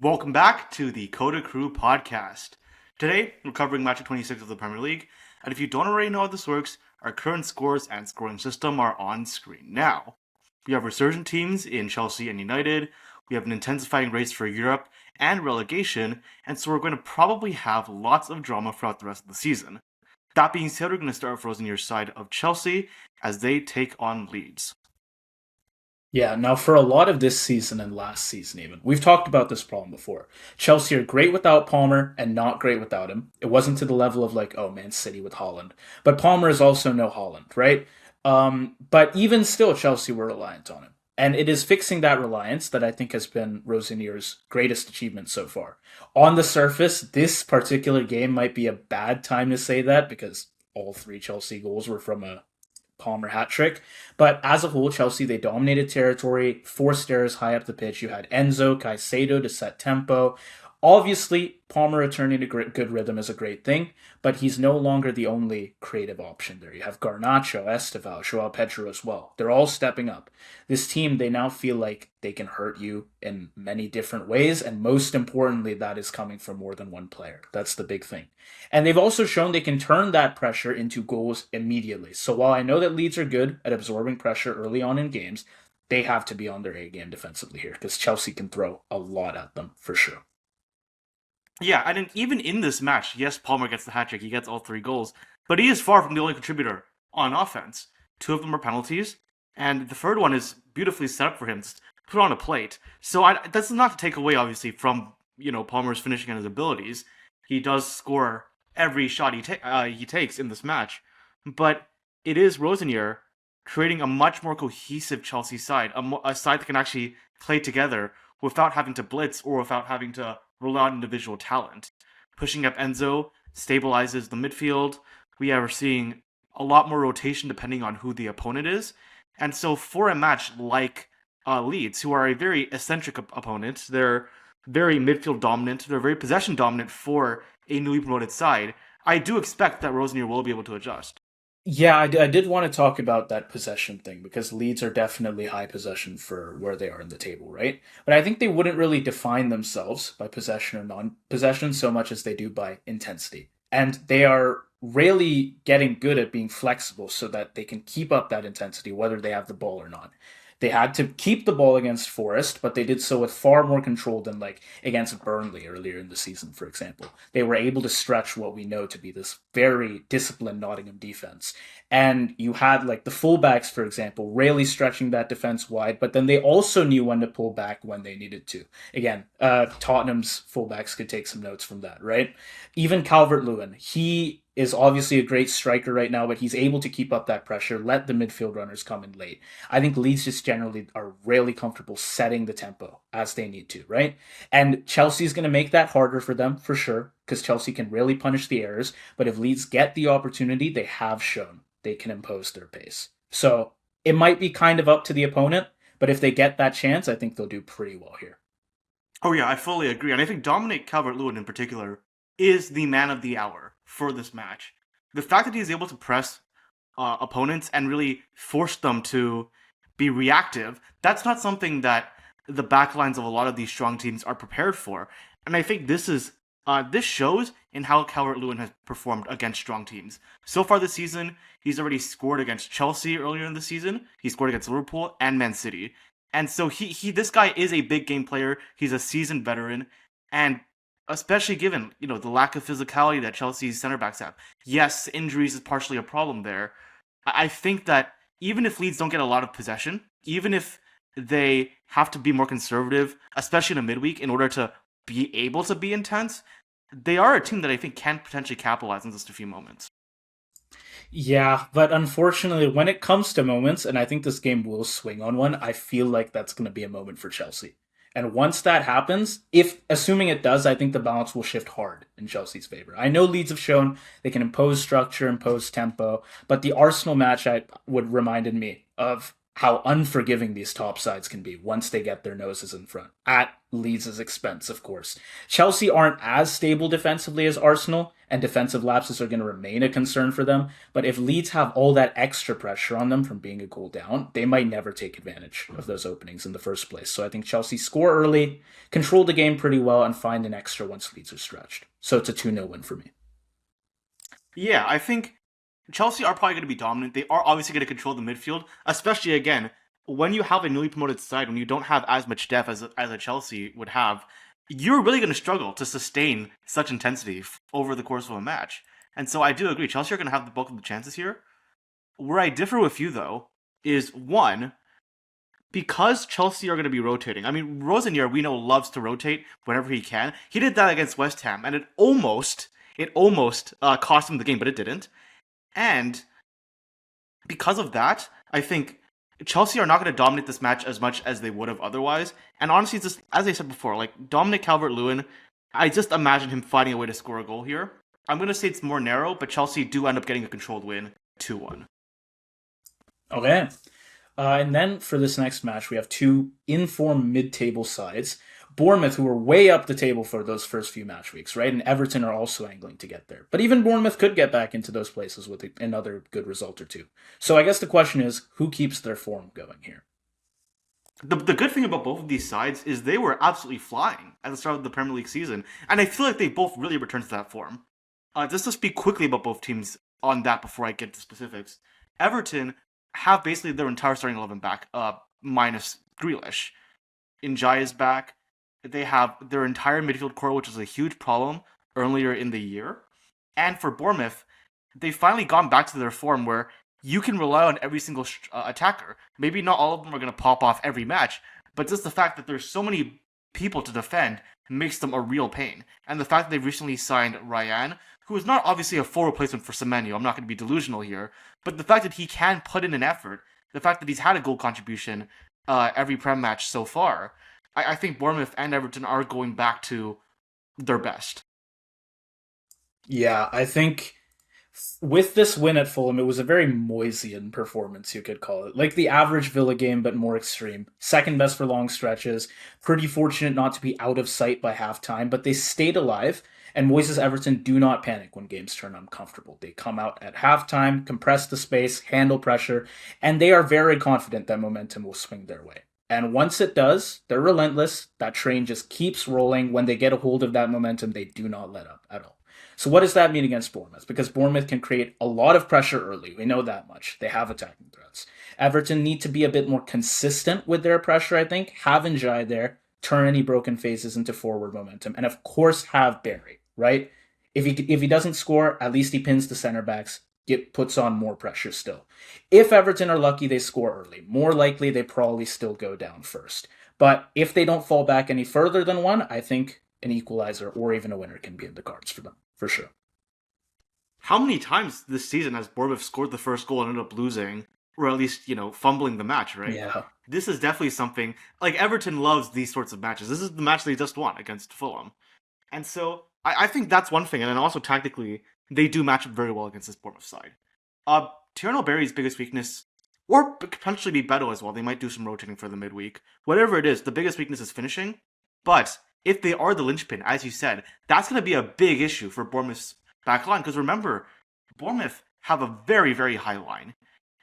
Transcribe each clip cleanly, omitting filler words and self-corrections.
Welcome back to the CoDaKrew podcast. Today, we're covering match 26 of the Premier League, and if you don't already know how this works, our current scores and scoring system are on screen now. We have resurgent teams in Chelsea and United, we have an intensifying race for Europe and relegation, and so we're going to probably have lots of drama throughout the rest of the season. That being said, we're going to start with Rosenier's side of Chelsea as they take on Leeds. Yeah, now for a lot of this season and last season even, we've talked about this problem before. Chelsea are great without Palmer and not great without him. It wasn't to the level of like, oh, Man City with Haaland. But Palmer is also no Haaland, right? But even still, Chelsea were reliant on him. And it is fixing that reliance that I think has been Rosenier's greatest achievement so far. On the surface, this particular game might be a bad time to say that because all three Chelsea goals were from a Palmer hat trick. But as a whole, Chelsea, they dominated territory, forced errors high up the pitch. You had Enzo, Caicedo to set tempo. Obviously, Palmer returning to good rhythm is a great thing, but he's no longer the only creative option there. You have Garnacho, Esteval, Joao Pedro as well. They're all stepping up. This team, they now feel like they can hurt you in many different ways, and most importantly, that is coming from more than one player. That's the big thing. And they've also shown they can turn that pressure into goals immediately. So while I know that Leeds are good at absorbing pressure early on in games, they have to be on their A game defensively here because Chelsea can throw a lot at them for sure. Yeah, and even in this match, yes, Palmer gets the hat trick, he gets all three goals, but he is far from the only contributor on offense. Two of them are penalties, and the third one is beautifully set up for him, just put on a plate. So that's not to take away, obviously, from Palmer's finishing and his abilities. He does score every shot he takes in this match, but it is Rosenier creating a much more cohesive Chelsea side, a side that can actually play together without having to blitz or without having to rely on individual talent. Pushing up Enzo stabilizes the midfield. We are seeing a lot more rotation depending on who the opponent is. And so for a match like Leeds, who are a very eccentric opponent, they're very midfield dominant, they're very possession dominant for a newly promoted side, I do expect that Rosenier will be able to adjust. Yeah, I did want to talk about that possession thing because Leeds are definitely high possession for where they are in the table, right? But I think they wouldn't really define themselves by possession or non-possession so much as they do by intensity. And they are really getting good at being flexible so that they can keep up that intensity whether they have the ball or not. They had to keep the ball against Forest, but they did so with far more control than like against Burnley earlier in the season, for example. They were able to stretch what we know to be this very disciplined Nottingham defense. And you had like the fullbacks, for example, really stretching that defense wide, but then they also knew when to pull back when they needed to. Again, Tottenham's fullbacks could take some notes from that, right? Even Calvert-Lewin, he is obviously a great striker right now, but he's able to keep up that pressure, let the midfield runners come in late. I think Leeds just generally are really comfortable setting the tempo as they need to, right? And Chelsea's going to make that harder for them, for sure, because Chelsea can really punish the errors. But if Leeds get the opportunity, they have shown they can impose their pace. So it might be kind of up to the opponent, but if they get that chance, I think they'll do pretty well here. Oh yeah, I fully agree. And I think Dominic Calvert-Lewin in particular is the man of the hour for this match. The fact that he's able to press opponents and really force them to be reactive, that's not something that the backlines of a lot of these strong teams are prepared for. And I think this shows in how Calvert-Lewin has performed against strong teams. So far this season, he's already scored against Chelsea earlier in the season. He scored against Liverpool and Man City. And so this guy is a big game player. He's a seasoned veteran. And especially given, the lack of physicality that Chelsea's center backs have. Yes, injuries is partially a problem there. I think that even if Leeds don't get a lot of possession, even if they have to be more conservative, especially in a midweek, in order to be able to be intense, they are a team that I think can potentially capitalize on just a few moments. Yeah, but unfortunately, when it comes to moments, and I think this game will swing on one, I feel like that's going to be a moment for Chelsea. And once that happens, if assuming it does, I think the balance will shift hard in Chelsea's favor. I know Leeds have shown they can impose structure, impose tempo, but the Arsenal match would reminded me of how unforgiving these top sides can be once they get their noses in front, at Leeds' expense, of course. Chelsea aren't as stable defensively as Arsenal, and defensive lapses are going to remain a concern for them. But if Leeds have all that extra pressure on them from being a goal down, they might never take advantage of those openings in the first place. So I think Chelsea score early, control the game pretty well, and find an extra once Leeds are stretched. So it's a 2-0 win for me. Yeah, I think Chelsea are probably going to be dominant. They are obviously going to control the midfield, especially again when you have a newly promoted side, when you don't have as much depth as a Chelsea would have. You're really going to struggle to sustain such intensity over the course of a match. And so I do agree, Chelsea are going to have the bulk of the chances here. Where I differ with you, though, is one, because Chelsea are going to be rotating. I mean, Rosenior, we know, loves to rotate whenever he can. He did that against West Ham, and it almost cost him the game, but it didn't. And because of that, I think Chelsea are not going to dominate this match as much as they would have otherwise. And honestly, just as I said before, like Dominic Calvert-Lewin, I just imagine him finding a way to score a goal here. I'm going to say it's more narrow, but Chelsea do end up getting a controlled win, 2-1. Okay. And then for this next match, we have two informed mid-table sides. Bournemouth, who were way up the table for those first few match weeks, right? And Everton are also angling to get there. But even Bournemouth could get back into those places with another good result or two. So I guess the question is, who keeps their form going here? The good thing about both of these sides is they were absolutely flying at the start of the Premier League season, and I feel like they both really returned to that form. Just to speak quickly about both teams on that before I get to specifics, Everton have basically their entire starting 11 back, minus Grealish. Njai is back. They have their entire midfield core, which was a huge problem earlier in the year. And for Bournemouth, they've finally gone back to their form where you can rely on every single attacker. Maybe not all of them are going to pop off every match, but just the fact that there's so many people to defend makes them a real pain. And the fact that they've recently signed Ryan, who is not obviously a full replacement for Semenyo, I'm not going to be delusional here, but the fact that he can put in an effort, the fact that he's had a goal contribution every Prem match so far, I think Bournemouth and Everton are going back to their best. Yeah, I think with this win at Fulham, it was a very Moyesian performance, you could call it. Like the average Villa game, but more extreme. Second best for long stretches. Pretty fortunate not to be out of sight by halftime, but they stayed alive. And Moyes' Everton do not panic when games turn uncomfortable. They come out at halftime, compress the space, handle pressure, and they are very confident that momentum will swing their way. And once it does, they're relentless. That train just keeps rolling. When they get a hold of that momentum, they do not let up at all. So what does that mean against Bournemouth? Because Bournemouth can create a lot of pressure early. We know that much. They have attacking threats. Everton need to be a bit more consistent with their pressure, I think. Have Njai there, turn any broken phases into forward momentum. And of course have Barry, right? If he doesn't score, at least he pins the center backs, puts on more pressure still. If Everton are lucky, they score early. More likely, they probably still go down first. But if they don't fall back any further than one, I think an equalizer or even a winner can be in the cards for them, for sure. How many times this season has Bournemouth scored the first goal and ended up losing, or at least, fumbling the match, right? Yeah. This is definitely something, like Everton loves these sorts of matches. This is the match they just won against Fulham. And so I think that's one thing, and then also tactically, they do match up very well against this Bournemouth side. Tierno Barry's biggest weakness, or potentially be Beto as well, they might do some rotating for the midweek. Whatever it is, the biggest weakness is finishing. But if they are the linchpin, as you said, that's going to be a big issue for Bournemouth's back line. Because remember, Bournemouth have a very, very high line.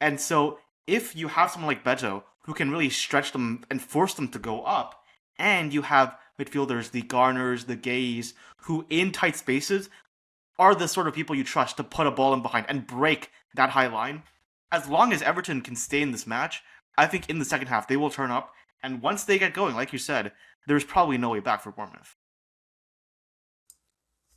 And so if you have someone like Beto who can really stretch them and force them to go up, and you have midfielders, the Garners, the Gays, who in tight spaces are the sort of people you trust to put a ball in behind and break that high line. As long as Everton can stay in this match, I think in the second half they will turn up, and once they get going, like you said, there's probably no way back for Bournemouth.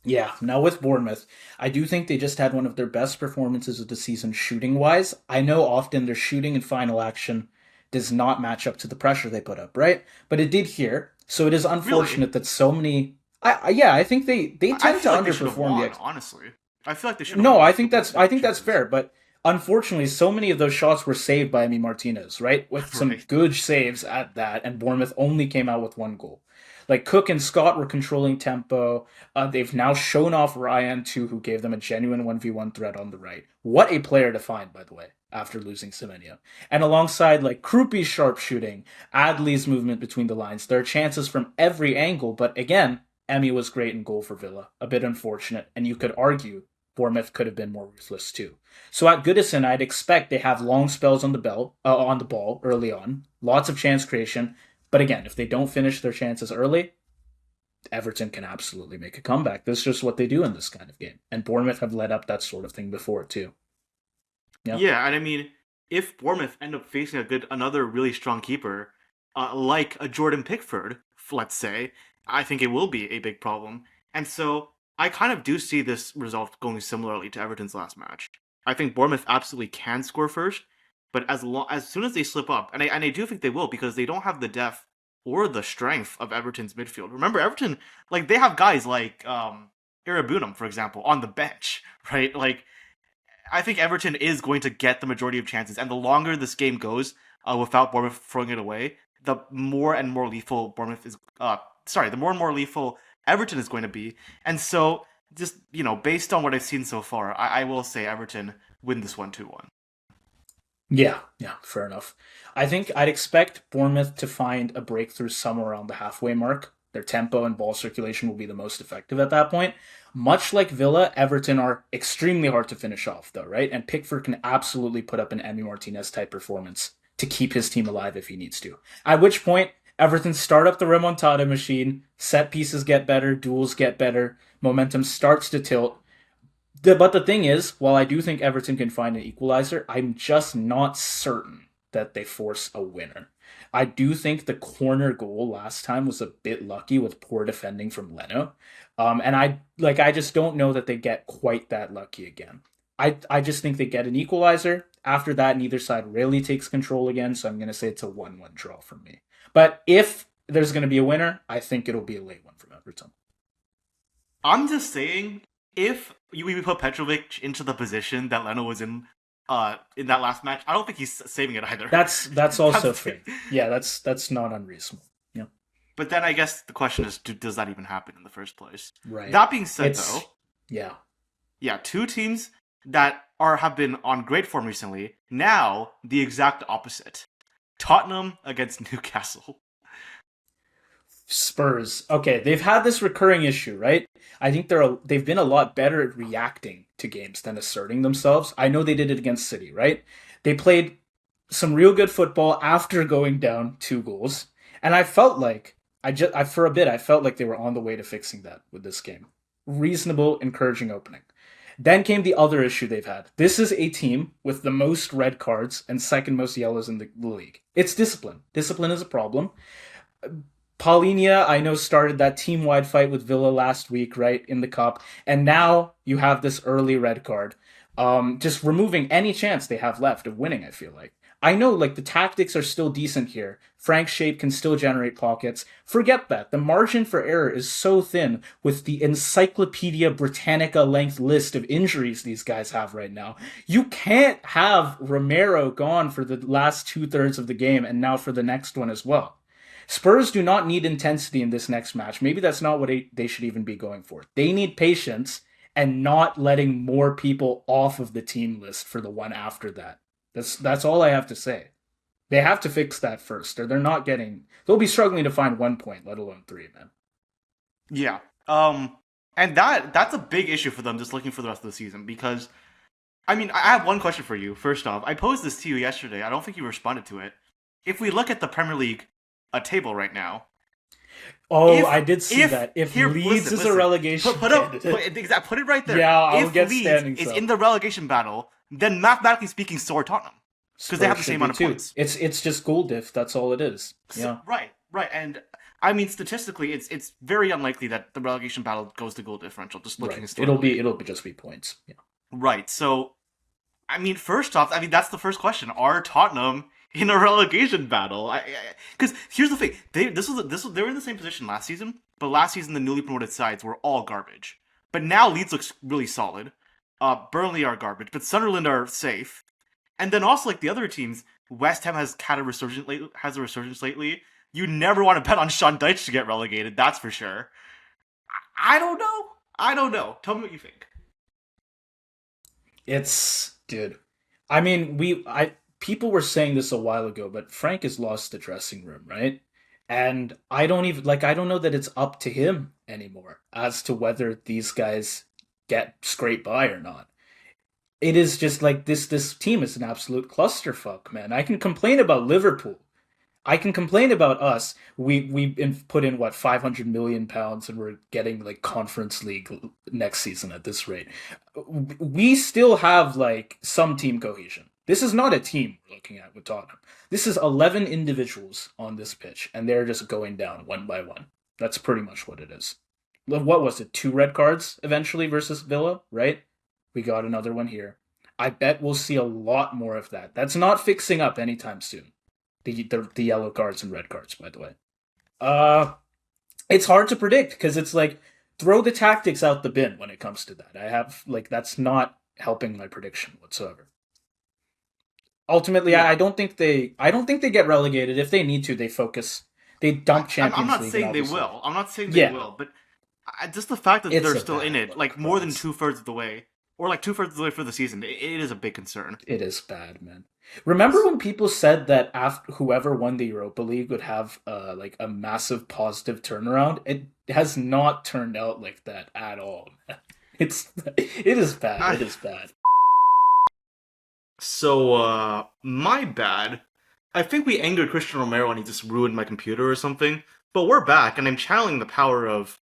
Yeah, now with Bournemouth, I do think they just had one of their best performances of the season shooting-wise. I know often their shooting in final action does not match up to the pressure they put up, right? But it did here, so it is unfortunate that so many... I think they tend to underperform honestly. I feel like they should have No, won. I think that's fair, but unfortunately, so many of those shots were saved by Emi Martinez, right? With some Right. good saves at that, and Bournemouth only came out with one goal. Like Cook and Scott were controlling tempo. They've now shown off Ryan too, who gave them a genuine 1v1 threat on the right. What a player to find, by the way, after losing Semenya. And alongside like Krupi's sharpshooting, Adley's movement between the lines, there are chances from every angle. But again, Emmy was great in goal for Villa. A bit unfortunate, and you could argue Bournemouth could have been more ruthless too. So at Goodison, I'd expect they have long spells on the ball early on, lots of chance creation. But again, if they don't finish their chances early, Everton can absolutely make a comeback. That's just what they do in this kind of game. And Bournemouth have led up that sort of thing before too. Yeah, yeah, and I mean, if Bournemouth end up facing another really strong keeper, like a Jordan Pickford, let's say, I think it will be a big problem. And so I kind of do see this result going similarly to Everton's last match. I think Bournemouth absolutely can score first, but as soon as they slip up, and I do think they will because they don't have the depth or the strength of Everton's midfield. Remember, Everton, like they have guys like Irabunum, for example, on the bench, right? Like I think Everton is going to get the majority of chances, and the longer this game goes without Bournemouth throwing it away, the more and more lethal Bournemouth is. The more and more lethal Everton is going to be, and so just based on what I've seen so far, I will say Everton win this 1-2-1. Yeah, fair enough. I think I'd expect Bournemouth to find a breakthrough somewhere around the halfway mark. Their tempo and ball circulation will be the most effective at that point. Much like Villa, Everton are extremely hard to finish off, though, right? And Pickford can absolutely put up an Emi Martinez type performance to keep his team alive if he needs to. At which point, Everton start up the remontada machine, set pieces get better, duels get better, momentum starts to tilt. But the thing is, while I do think Everton can find an equalizer, I'm just not certain that they force a winner. I do think the corner goal last time was a bit lucky with poor defending from Leno. And I just don't know that they get quite that lucky again. I just think they get an equalizer. After that, neither side really takes control again, so I'm going to say it's a 1-1 draw from me. But if there's going to be a winner, I think it'll be a late one from Everton. I'm just saying, if we put Petrovic into the position that Leno was in that last match, I don't think he's saving it either. That's also fair. Yeah, that's not unreasonable. Yeah. But then I guess the question is, does that even happen in the first place? Right. That being said, though, yeah, two teams that have been on great form recently. Now the exact opposite: Tottenham against Newcastle. Spurs. Okay, they've had this recurring issue, right? I think they've been a lot better at reacting to games than asserting themselves. I know they did it against City, right? They played some real good football after going down 2 goals, and I felt like for a bit I felt like they were on the way to fixing that with this game. Reasonable, encouraging opening. Then came the other issue they've had. This is a team with the most red cards and second most yellows in the league. It's discipline. Discipline is a problem. Paulinho, I know, started that team-wide fight with Villa last week, right, in the cup. And now you have this early red card. Just removing any chance they have left of winning, I feel like. I know, like, the tactics are still decent here. Frank's shape can still generate pockets. Forget that. The margin for error is so thin with the Encyclopedia Britannica length list of injuries these guys have right now. You can't have Romero gone for the last 2/3 of the game and now for the next one as well. Spurs do not need intensity in this next match. Maybe that's not what they should even be going for. They need patience and not letting more people off of the team list for the one after that. That's all I have to say. They have to fix that first, or they'll be struggling to find 1 point, let alone 3, man. Yeah. And that's a big issue for them just looking for the rest of the season, because I mean, I have one question for you. First off, I posed this to you yesterday. I don't think you responded to it. If we look at the Premier League table right now. I did see that. If Leeds is a relegation put it right there. Yeah, I'll if get Leeds standings is up. in the relegation battle, then mathematically speaking, so are Tottenham. Because they have the same amount of points. It's just goal diff, that's all it is. Yeah. Right. And I mean, statistically, it's very unlikely that the relegation battle goes to goal differential, just looking historically. It'll just be points. Yeah. Right. So I mean, first off, that's the first question. Are Tottenham in a relegation battle? Because here's the thing: they were in the same position last season, but last season the newly promoted sides were all garbage. But now Leeds looks really solid. Burnley are garbage, but Sunderland are safe. And then also, like the other teams, West Ham has had a resurgence lately. You never want to bet on Sean Dyche to get relegated, that's for sure. I don't know. I don't know. Tell me what you think. Dude. I mean, people were saying this a while ago, but Frank has lost the dressing room, right? And I don't know that it's up to him anymore as to whether these guys get scraped by or not. It is just like this team is an absolute clusterfuck, man. I can complain about Liverpool. I can complain about us. Put in what £500 million, and we're getting like Conference League next season at this rate. We still have like some team cohesion. This is not a team we're looking at with Tottenham. This is 11 individuals on this pitch, and they're just going down one by one. That's pretty much what it is. What was it? 2 red cards eventually versus Villa, right? We got another one here. I bet we'll see a lot more of that. That's not fixing up anytime soon. The yellow cards and red cards, by the way. It's hard to predict because it's like throw the tactics out the bin when it comes to that. That's not helping my prediction whatsoever. Ultimately, yeah. I don't think they get relegated. If they need to, they focus. They dump Champions I'm not League. Saying they will. I'm not saying they will, but just the fact that they're still in it, like more than 2/3 of the way, or like 2/3 of the way for the season, it is a big concern. It is bad, man. Remember when people said that after whoever won the Europa League would have like a massive positive turnaround? It has not turned out like that at all. It is bad. It is bad. So my bad. I think we angered Christian Romero and he just ruined my computer or something. But we're back, and I'm channeling the power of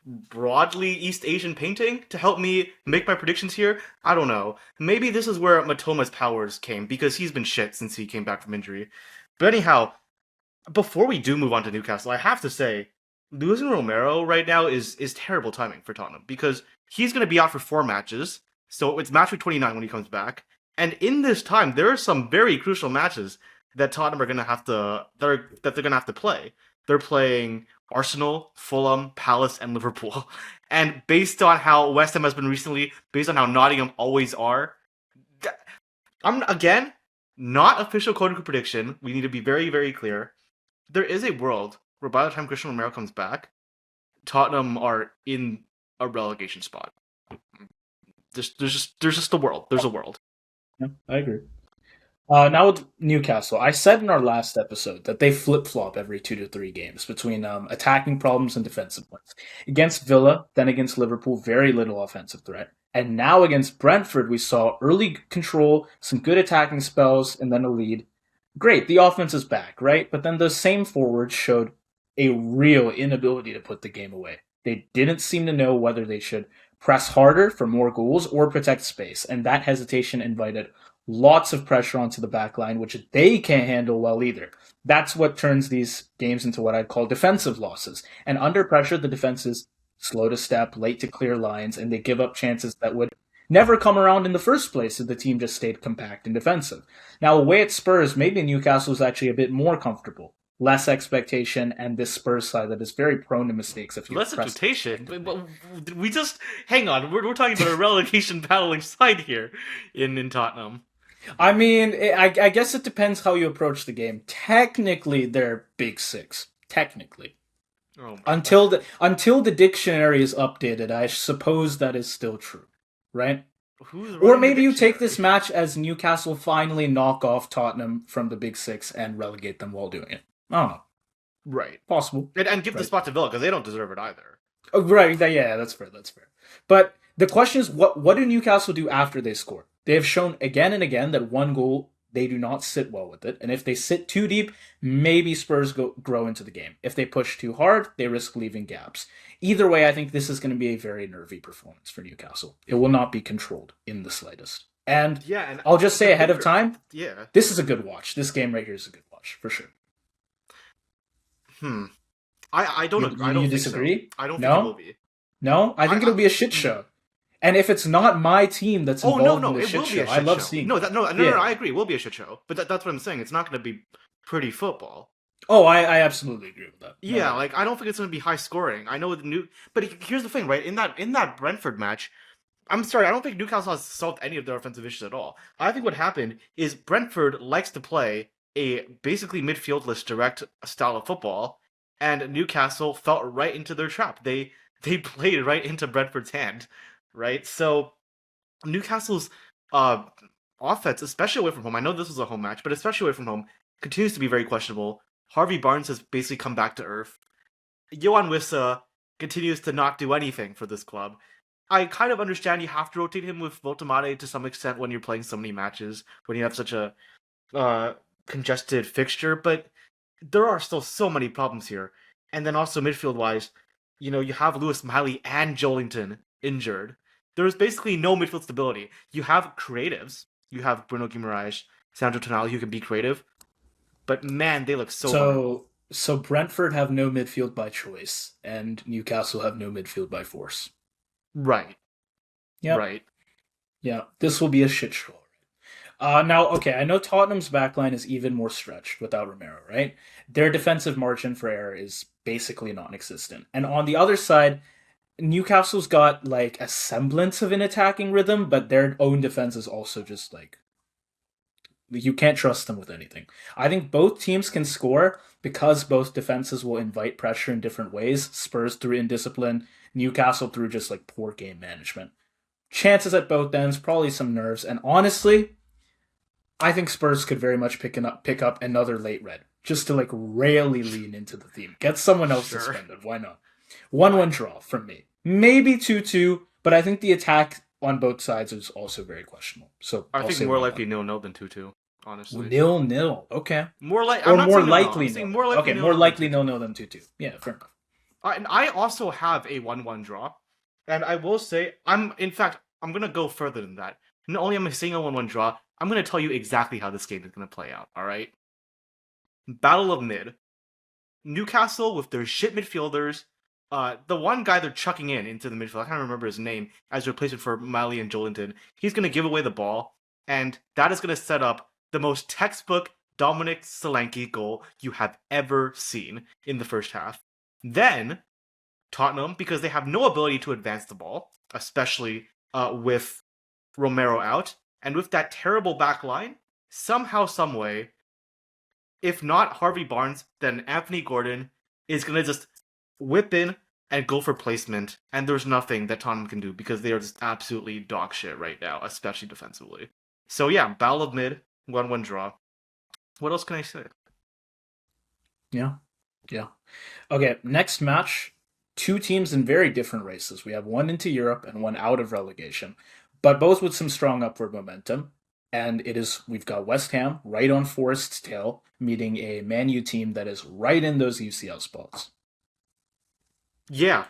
broadly East Asian painting to help me make my predictions here. I don't know. Maybe this is where Matoma's powers came, because he's been shit since he came back from injury. But anyhow, before we do move on to Newcastle, I have to say, losing Romero right now is terrible timing for Tottenham, because he's going to be out for 4 matches, so it's match week 29 when he comes back. And in this time, there are some very crucial matches that Tottenham are going to have to that they're going to have to play. They're playing Arsenal, Fulham, Palace, and Liverpool. And based on how West Ham has been recently, based on how Nottingham always are, I'm, again, not official CoDaKrew prediction. We need to be very, very clear. There is a world where by the time Christian Romero comes back, Tottenham are in a relegation spot. There's just a world. There's a world. Yeah, I agree. Now with Newcastle, I said in our last episode that they flip-flop every 2 to 3 games between attacking problems and defensive ones. Against Villa, then against Liverpool, very little offensive threat. And now against Brentford, we saw early control, some good attacking spells, and then a lead. Great, the offense is back, right? But then those same forwards showed a real inability to put the game away. They didn't seem to know whether they should press harder for more goals or protect space, and that hesitation invited lots of pressure onto the back line, which they can't handle well either. That's what turns these games into what I'd call defensive losses. And under pressure, the defense is slow to step, late to clear lines, and they give up chances that would never come around in the first place if the team just stayed compact and defensive. Now, away at Spurs, maybe Newcastle is actually a bit more comfortable. Less expectation, and this Spurs side that is very prone to mistakes. If you less expectation, we just hang on. We're talking about a relegation battling side here in Tottenham. I mean, I guess it depends how you approach the game. Technically, they're Big Six. Technically, until the dictionary is updated, I suppose that is still true, right? Or maybe you take this match as Newcastle finally knock off Tottenham from the Big Six and relegate them while doing it. I don't know. Right. Possible. And give the spot to Villa, because they don't deserve it either. Oh, right. Yeah, that's fair. But the question is, what do Newcastle do after they score? They have shown again and again that one goal, they do not sit well with it. And if they sit too deep, maybe Spurs grow into the game. If they push too hard, they risk leaving gaps. Either way, I think this is going to be a very nervy performance for Newcastle. It will not be controlled in the slightest. And I'll just say ahead of time, this is a good watch. This game right here is a good watch, for sure. I don't disagree? So. I don't think it will be. No? I think it'll be a shit show. And if it's not my team that's involved in the shit show, I love seeing it. No, I agree. It will be a shit show. But that's what I'm saying. It's not going to be pretty football. Oh, I absolutely agree with that. Yeah, I don't think it's going to be high scoring. I know but here's the thing, right? In that Brentford match, I'm sorry, I don't think Newcastle has solved any of their offensive issues at all. I think what happened is Brentford likes to play a basically midfieldless direct style of football, and Newcastle fell right into their trap. They played right into Brentford's hand, right? So Newcastle's uh, offense, especially away from home, I know this was a home match, but especially away from home, continues to be very questionable. Harvey Barnes has basically come back to earth. Yohan Wissa continues to not do anything for this club. I kind of understand you have to rotate him with Voltemade to some extent when you're playing so many matches, when you have such a uh, congested fixture, but there are still so many problems here. And then also midfield-wise, you have Lewis Miley and Joelinton injured. There's basically no midfield stability. You have creatives. You have Bruno Guimaraes, Sandro Tonali who can be creative, but man, they look so vulnerable. So Brentford have no midfield by choice, and Newcastle have no midfield by force. Right. Yep. Right. Yeah, this will be a shit show. Now, okay, I know Tottenham's backline is even more stretched without Romero, right? Their defensive margin for error is basically non-existent. And on the other side, Newcastle's got like a semblance of an attacking rhythm, but their own defense is also just like you can't trust them with anything. I think both teams can score because both defenses will invite pressure in different ways. Spurs through indiscipline, Newcastle through just like poor game management. Chances at both ends, probably some nerves, and honestly, I think Spurs could very much pick up another late red just to like really lean into the theme. Get someone else Sure. suspended. Why not? 1-1 draw from me. Maybe 2-2, but I think the attack on both sides is also very questionable. So I I'll think say more 1-1. likely 0-0 than 2-2, honestly. 0-0. Okay. I'm not More saying likely I'm saying nil. more likely Okay, 0-0 more than likely 2-2. 0-0 than 2-2. Yeah, fair enough. And I also have a 1-1 draw. And I will say, I'm going to go further than that. Not only am I saying a 1-1 draw, I'm going to tell you exactly how this game is going to play out, alright? Battle of mid. Newcastle with their shit midfielders. The one guy they're chucking into the midfield, I can't remember his name, as a replacement for Miley and Joelinton. He's going to give away the ball, and that is going to set up the most textbook Dominic Solanke goal you have ever seen in the first half. Then, Tottenham, because they have no ability to advance the ball, especially with Romero out, and with that terrible back line, somehow, someway, if not Harvey Barnes, then Anthony Gordon is going to just whip in and go for placement, and there's nothing that Tottenham can do because they are just absolutely dog shit right now, especially defensively. So yeah, battle of mid, 1-1 draw. What else can I say? Yeah. Okay, next match. Two teams in very different races. We have one into Europe and one out of relegation, but both with some strong upward momentum. And we've got West Ham right on Forest's tail, meeting a Man U team that is right in those UCL spots. Yeah.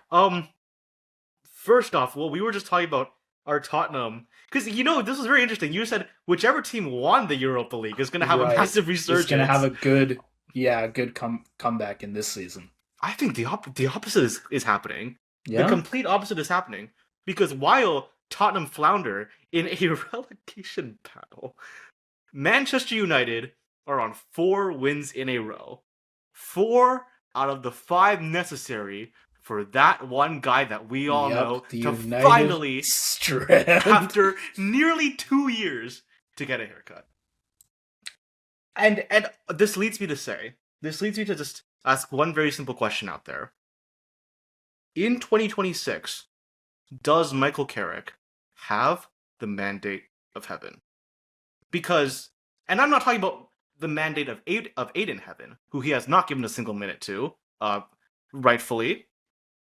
First off, well, we were just talking about our Tottenham because this was very interesting. You said whichever team won the Europa League is going to have a massive resurgence. It's going to have a good comeback in this season. I think the opposite is happening. Yeah? The complete opposite is happening because while Tottenham flounder in a relegation battle, Manchester United are on 4 wins in a row. 4 out of the 5 necessary for that one guy that we all know to United finally, strength. after nearly 2 years, to get a haircut. And this leads me to just ask one very simple question out there. In 2026, does Michael Carrick have the mandate of heaven? Because, and I'm not talking about the mandate of Aiden Heaven, who he has not given a single minute to, rightfully.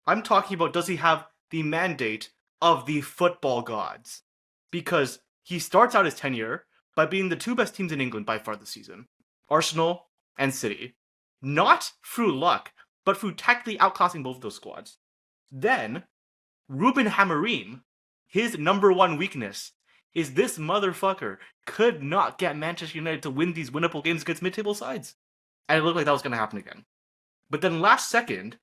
I'm talking about, does he have the mandate of the football gods? Because he starts out his tenure by being the 2 best teams in England by far this season. Arsenal and City. Not through luck, but through tactically outclassing both of those squads. Then, Ruben Amorim, his number one weakness is this motherfucker could not get Manchester United to win these winnable games against mid-table sides. And it looked like that was going to happen again. But then last second,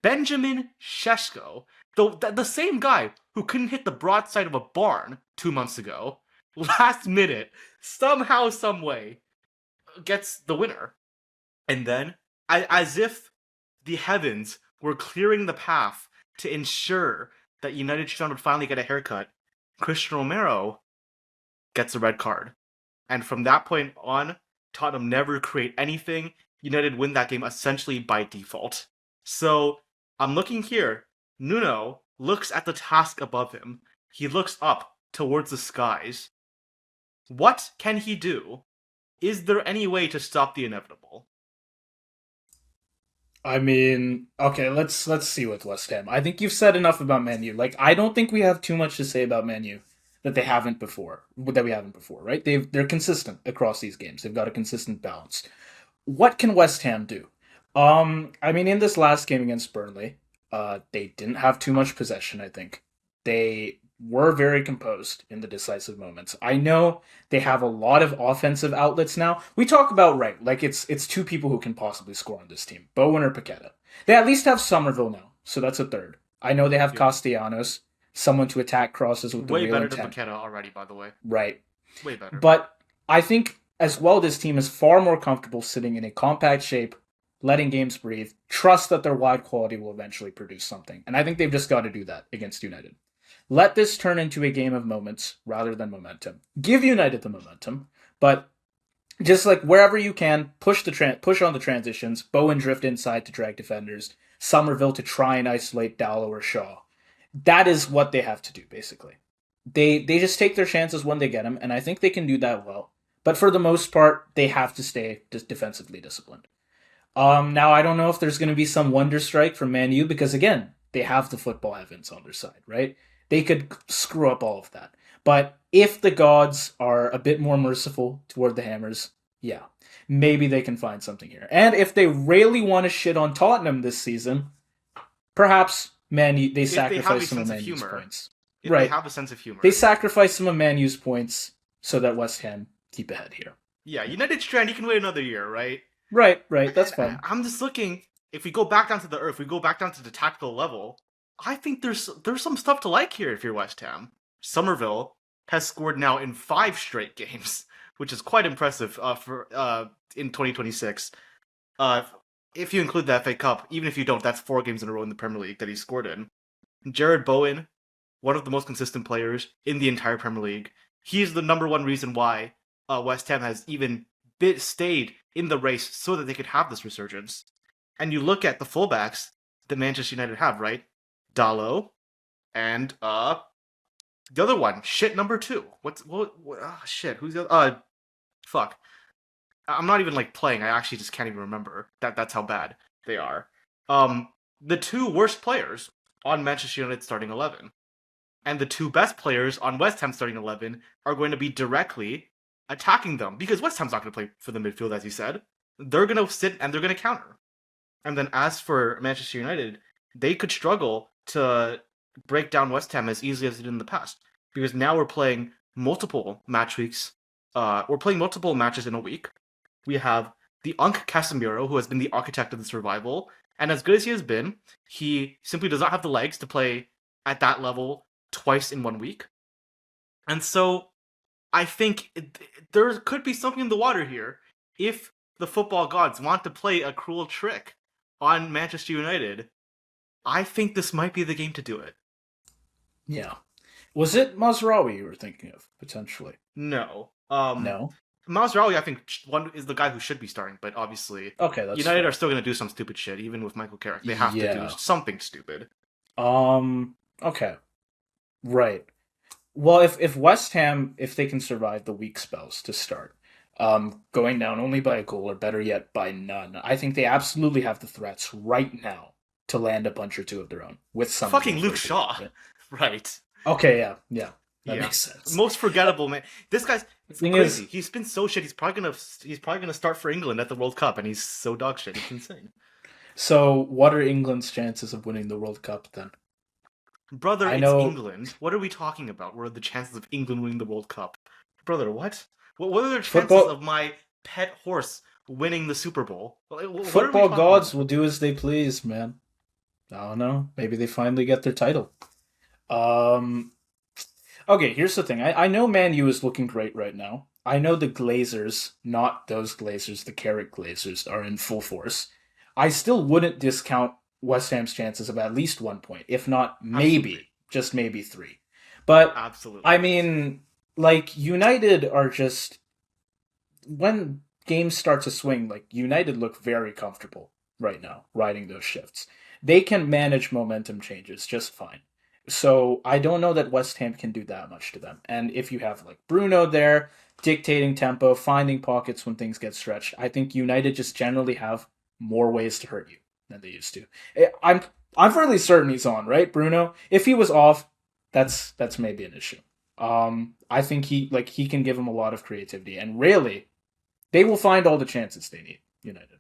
Benjamin Šeško, the same guy who couldn't hit the broadside of a barn 2 months ago, last minute, somehow, someway, gets the winner. And then, as if the heavens were clearing the path to ensure that United would finally get a haircut, Christian Romero gets a red card. And from that point on, Tottenham never create anything. United win that game essentially by default. So I'm looking here. Nuno looks at the task above him. He looks up towards the skies. What can he do? Is there any way to stop the inevitable? I mean, okay, let's see with West Ham. I think you've said enough about Man U. Like, I don't think we have too much to say about Man U that we haven't before, right? They're consistent across these games. They've got a consistent balance. What can West Ham do? I mean, in this last game against Burnley, they didn't have too much possession. I think they were very composed in the decisive moments. I know they have a lot of offensive outlets now. We talk about right, like it's two people who can possibly score on this team, Bowen or Paqueta. They at least have Somerville now, so that's a third. I know they have Castellanos, someone to attack crosses with the Way real better intent. than Paqueta already, by the way. Right. Way better. But I think as well, this team is far more comfortable sitting in a compact shape, letting games breathe, trust that their wide quality will eventually produce something. And I think they've just got to do that against United. Let this turn into a game of moments rather than momentum. Give United the momentum, but just like wherever you can, push on the transitions. Bowen drift inside to drag defenders. Somerville to try and isolate Dallow or Shaw. That is what they have to do, basically. They just take their chances when they get them, and I think they can do that well. But for the most part, they have to stay just defensively disciplined. Now, I don't know if there's going to be some wonder strike from Man U, because again, they have the football heavens on their side, right? They could screw up all of that. But if the gods are a bit more merciful toward the Hammers, yeah, maybe they can find something here. And if they really want to shit on Tottenham this season, perhaps Man U, they sacrifice some of Man U's points. If Right. they have a sense of humor. They sacrifice some of Man U's points so that West Ham keep ahead here. Yeah, United Strand, you can wait another year, right? Right, that's fine. I'm just looking, if we go back down to the earth, we go back down to the tactical level, I think there's some stuff to like here if you're West Ham. Somerville has scored now in 5 straight games, which is quite impressive for in 2026. If you include the FA Cup, even if you don't, that's 4 games in a row in the Premier League that he scored in. Jared Bowen, one of the most consistent players in the entire Premier League. He's the number one reason why West Ham has even stayed in the race so that they could have this resurgence. And you look at the fullbacks that Manchester United have, right? Dallow and the other one, number 2. Who's the other? Fuck. I'm not even like playing. I actually just can't even remember. That's how bad they are. The 2 worst players on Manchester United starting 11 and the 2 best players on West Ham starting 11 are going to be directly attacking them because West Ham's not going to play for the midfield, as you said. They're going to sit and they're going to counter. And then as for Manchester United, they could struggle to break down West Ham as easily as they did in the past because now we're playing multiple match weeks. We're playing multiple matches in a week. We have the Unk Casemiro, who has been the architect of the survival, and as good as he has been, he simply does not have the legs to play at that level twice in 1 week. And so I think there could be something in the water here if the football gods want to play a cruel trick on Manchester United. I think this might be the game to do it. Yeah. Was it Mazraoui you were thinking of, potentially? No. No? Mazraoui, I think, is the guy who should be starting, but obviously Okay, United are still going to do some stupid shit, even with Michael Carrick. They have to do something stupid. Okay. Right. Well, if West Ham, if they can survive the weak spells to start, going down only by a goal or better yet by none, I think they absolutely have the threats right now to land a punch or 2 of their own with some fucking Luke Shaw. Right. Okay, yeah. That makes sense. Most forgettable, man. This guy's thing crazy. He's been so shit. He's probably gonna start for England at the World Cup, and he's so dog shit. It's insane. So, what are England's chances of winning the World Cup then? Brother, it's England. What are we talking about? What are the chances of England winning the World Cup? Brother, what? What are the chances of my pet horse winning the Super Bowl? Football gods will do as they please, man. I don't know. Maybe they finally get their title. Okay, here's the thing. I know Man U is looking great right now. I know the Glazers, not those Glazers, the Carrick Glazers, are in full force. I still wouldn't discount West Ham's chances of at least 1 point, if not maybe, just maybe 3. But, absolutely. I mean, like, United are just... When games start to swing, like United look very comfortable right now, riding those shifts. They can manage momentum changes just fine. So I don't know that West Ham can do that much to them. And if you have like Bruno there, dictating tempo, finding pockets when things get stretched, I think United just generally have more ways to hurt you than they used to. I'm fairly certain he's on, right, Bruno? If he was off, that's maybe an issue. I think he can give them a lot of creativity, and really, they will find all the chances they need. United.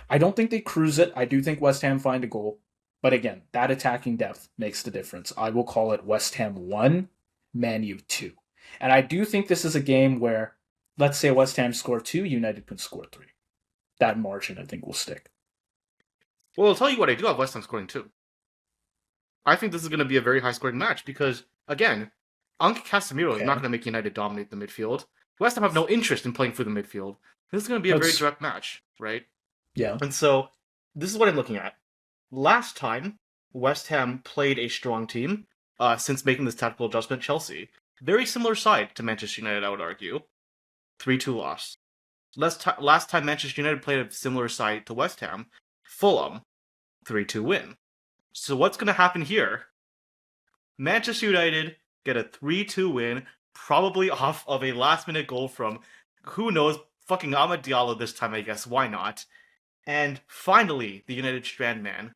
I don't think they cruise it. I do think West Ham find a goal, but again, that attacking depth makes the difference. I will call it West Ham 1, Man U 2, and I do think this is a game where, let's say West Ham score 2, United can score 3. That margin, I think, will stick. Well, I'll tell you what, I do have West Ham scoring 2. I think this is going to be a very high-scoring match because, again, Anke Casemiro is not going to make United dominate the midfield. West Ham have no interest in playing through the midfield. This is going to be a very direct match, right? Yeah. And so, this is what I'm looking at. Last time, West Ham played a strong team since making this tactical adjustment, Chelsea. Very similar side to Manchester United, I would argue. 3-2 loss. Last time Manchester United played a similar side to West Ham, Fulham, 3-2 win. So what's going to happen here? Manchester United get a 3-2 win, probably off of a last-minute goal from, who knows, fucking Amad Diallo this time, I guess. Why not? And finally, the United Strand man.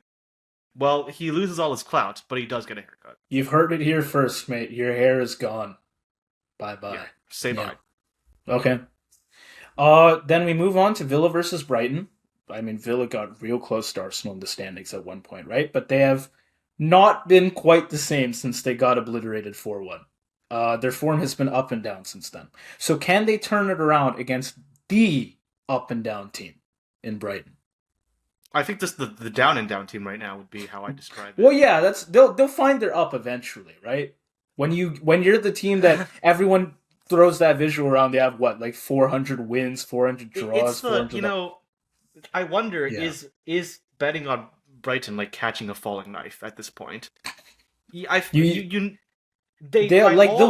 Well, he loses all his clout, but he does get a haircut. You've heard it here first, mate. Your hair is gone. Bye-bye. Yeah, say bye. Okay. Then we move on to Villa versus Brighton. I mean, Villa got real close to Arsenal in the standings at one point, right? But they have not been quite the same since they got obliterated 4-1. Their form has been up and down since then. So can they turn it around against the up and down team in Brighton? I think this the down and down team right now would be how I describe it. Well, yeah, they'll find their up eventually, right? When you're the team that everyone throws that visual around, they have what, like 400 wins, 400 draws, it's the 400. I wonder, is betting on Brighton like catching a falling knife at this point? They'll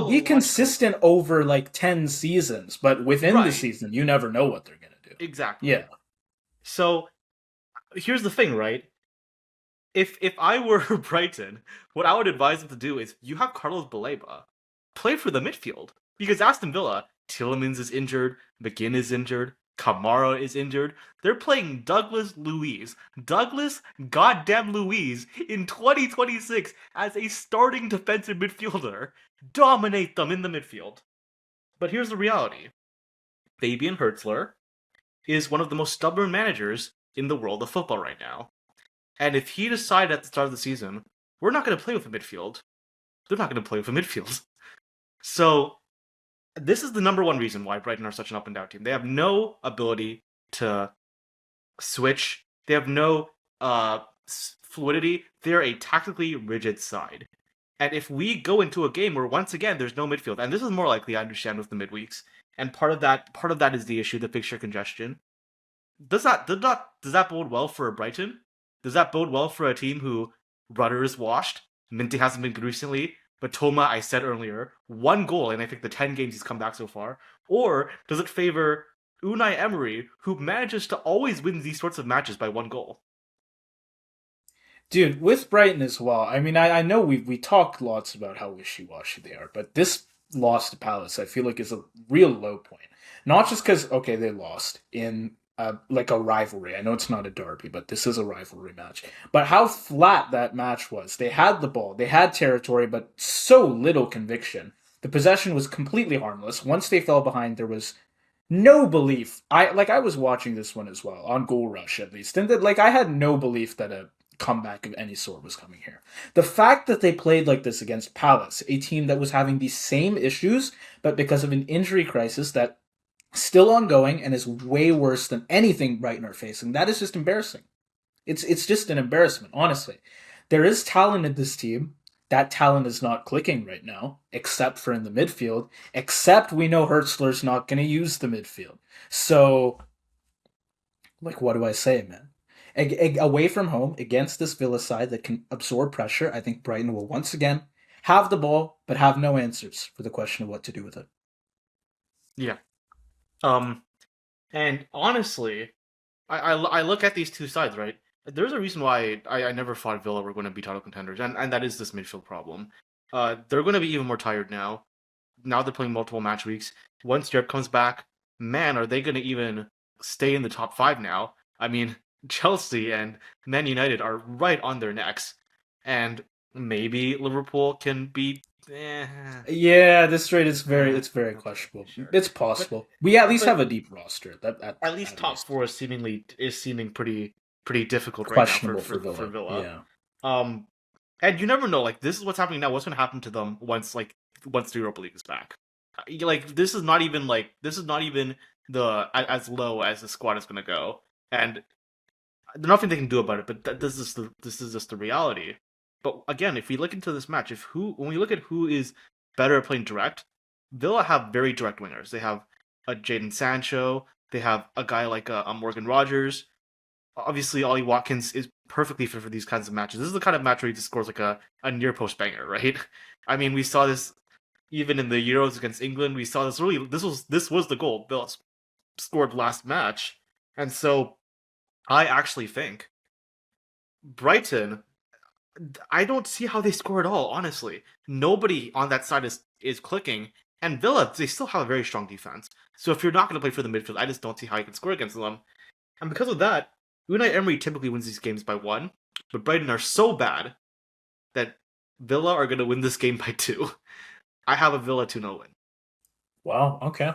be consistent over like 10 seasons, but within the season, you never know what they're gonna do. Exactly. Yeah. So here's the thing, right? If I were Brighton, what I would advise them to do is you have Carlos Baleba play for the midfield because Aston Villa, Tielemans is injured, McGinn is injured. Kamara is injured. They're playing Douglas goddamn Luiz, in 2026 as a starting defensive midfielder. Dominate them in the midfield. But here's the reality. Fabian Hurtzler is one of the most stubborn managers in the world of football right now. And if he decided at the start of the season, we're not going to play with a midfield, they're not going to play with a midfield. So this is the number one reason why Brighton are such an up and down team. They have no ability to switch. They have no fluidity. They're a tactically rigid side. And if we go into a game where once again there's no midfield, and this is more likely, I understand, with the midweeks, and part of that is the issue, the fixture congestion. Does that bode well for Brighton? Does that bode well for a team who rudder is washed? Minty hasn't been good recently. But Toma, I said earlier, 1 goal in I think the 10 games he's come back so far? Or does it favor Unai Emery, who manages to always win these sorts of matches by 1 goal? Dude, with Brighton as well, I mean, I know we talk lots about how wishy-washy they are, but this loss to Palace, I feel like, is a real low point. Not just because, okay, they lost in like a rivalry. I know it's not a derby, but this is a rivalry match. But how flat that match was. They had the ball, they had territory, but so little conviction. The possession was completely harmless. Once they fell behind, there was no belief. I was watching this one as well, on Goal Rush at least, and I had no belief that a comeback of any sort was coming here. The fact that they played like this against Palace, a team that was having these same issues, but because of an injury crisis that still ongoing and is way worse than anything Brighton are facing, that is just embarrassing. It's just an embarrassment, honestly. There is talent in this team. That talent is not clicking right now, except for in the midfield, except we know Hurtzler's not going to use the midfield. So, what do I say, man? Away from home, against this Villa side that can absorb pressure, I think Brighton will once again have the ball, but have no answers for the question of what to do with it. Yeah. And honestly, I look at these two sides, right? There's a reason why I never thought Villa were going to be title contenders, and that is this midfield problem. They're going to be even more tired now. Now they're playing multiple match weeks. Once Europe comes back, man, are they going to even stay in the top five now? I mean, Chelsea and Man United are right on their necks, and maybe Liverpool can be. Yeah, this trade is it's very Okay, questionable. sure, It's but possible. We at least but have a deep roster. That at least at top least four is seeming pretty difficult right now questionable for for Villa. Villa. Yeah. Um, and you never know. Like this is what's happening now. What's going to happen to them once the Europa League is back? Like this is not even the as low as the squad is going to go, and there's nothing they can do about it. But this is just the reality. But again, if we look into this match, when we look at who is better at playing direct, Villa have very direct wingers. They have a Jadon Sancho. They have a guy like a Morgan Rogers. Obviously, Ollie Watkins is perfectly fit for these kinds of matches. This is the kind of match where he just scores like a near post banger, right? I mean, we saw this even in the Euros against England. We saw this really. This was the goal Villa scored last match, and so I actually think Brighton. I don't see how they score at all. Honestly, nobody on that side is clicking, and Villa they still have a very strong defense. So if you're not going to play for the midfield, I just don't see how you can score against them. And because of that, Unai Emery typically wins these games by one, but Brighton are so bad that Villa are going to win this game by two. I have a Villa 2-0 win. Wow. Okay.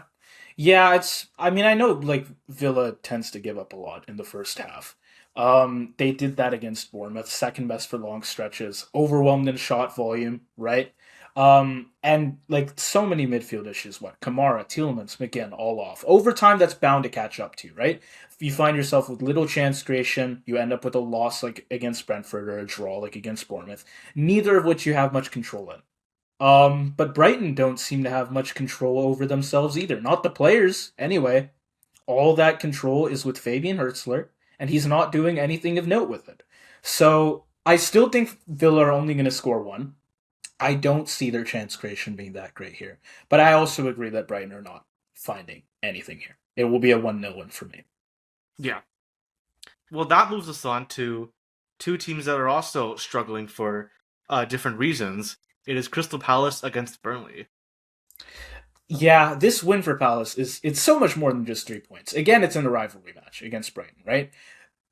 Yeah, it's. I mean, I know like Villa tends to give up a lot in the first half. They did that against Bournemouth, second best for long stretches, overwhelmed in shot volume, right? And like so many midfield issues. What Kamara, Tielemans, McGinn, all off. Over time, that's bound to catch up to you, right? If you find yourself with little chance creation, you end up with a loss like against Brentford or a draw like against Bournemouth. Neither of which you have much control in. But Brighton don't seem to have much control over themselves either. Not the players, anyway. All that control is with Fabian Hertzler, and he's not doing anything of note with it. So I still think Villa are only going to score one. I don't see their chance creation being that great here. But I also agree that Brighton are not finding anything here. It will be a 1-0 win for me. Yeah. Well, that moves us on to two teams that are also struggling for different reasons. It is Crystal Palace against Burnley. Yeah, this win for Palace it's so much more than just 3 points. Again, it's in a rivalry match against Brighton, right?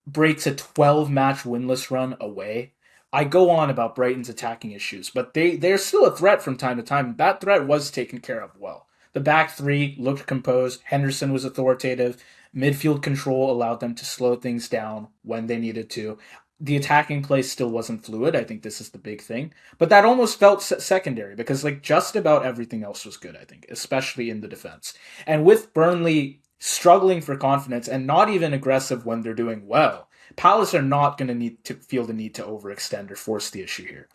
Breaks a 12-match winless run away. I go on about Brighton's attacking issues, but they're still a threat from time to time. That threat was taken care of well. The back three looked composed. Henderson was authoritative. Midfield control allowed them to slow things down when they needed to. The attacking play still wasn't fluid. I think this is the big thing. But that almost felt secondary because like just about everything else was good, I think, especially in the defense. And with Burnley struggling for confidence and not even aggressive when they're doing well, Palace are not going to need to feel the need to overextend or force the issue here.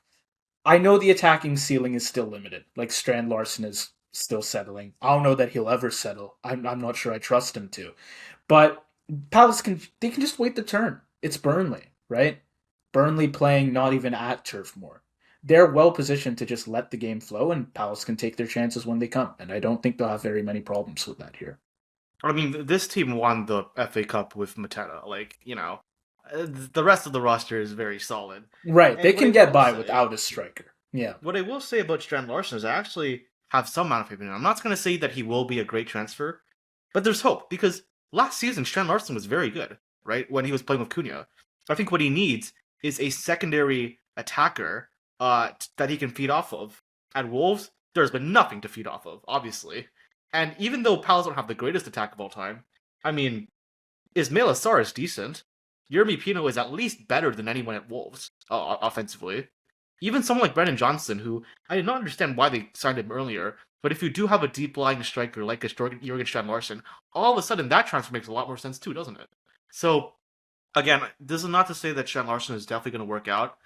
I know the attacking ceiling is still limited. Like Strand Larson is still settling. I don't know that he'll ever settle. I'm not sure I trust him to. But Palace can just wait the turn. It's Burnley, right? Burnley playing not even at Turf Moor. They're well positioned to just let the game flow, and Palace can take their chances when they come. And I don't think they'll have very many problems with that here. I mean, this team won the FA Cup with Mateta. The rest of the roster is very solid. Right, they And what can I get will by say, without a striker. Yeah. what I will say about Strand Larson is I actually have some amount of faith in him. I'm not going to say that he will be a great transfer, but there's hope because last season Strand Larson was very good, right? When he was playing with Cunha. I think what he needs is a secondary attacker that he can feed off of. At Wolves, there's been nothing to feed off of, obviously. And even though Palace don't have the greatest attack of all time, I mean, Ismail Assar is decent. Yermi Pino is at least better than anyone at Wolves, offensively. Even someone like Brennan Johnson, who I did not understand why they signed him earlier, but if you do have a deep-lying striker like a Jurgen Strand Larsen, all of a sudden that transfer makes a lot more sense too, doesn't it? So, again, this is not to say that Strand Larsen is definitely going to work out,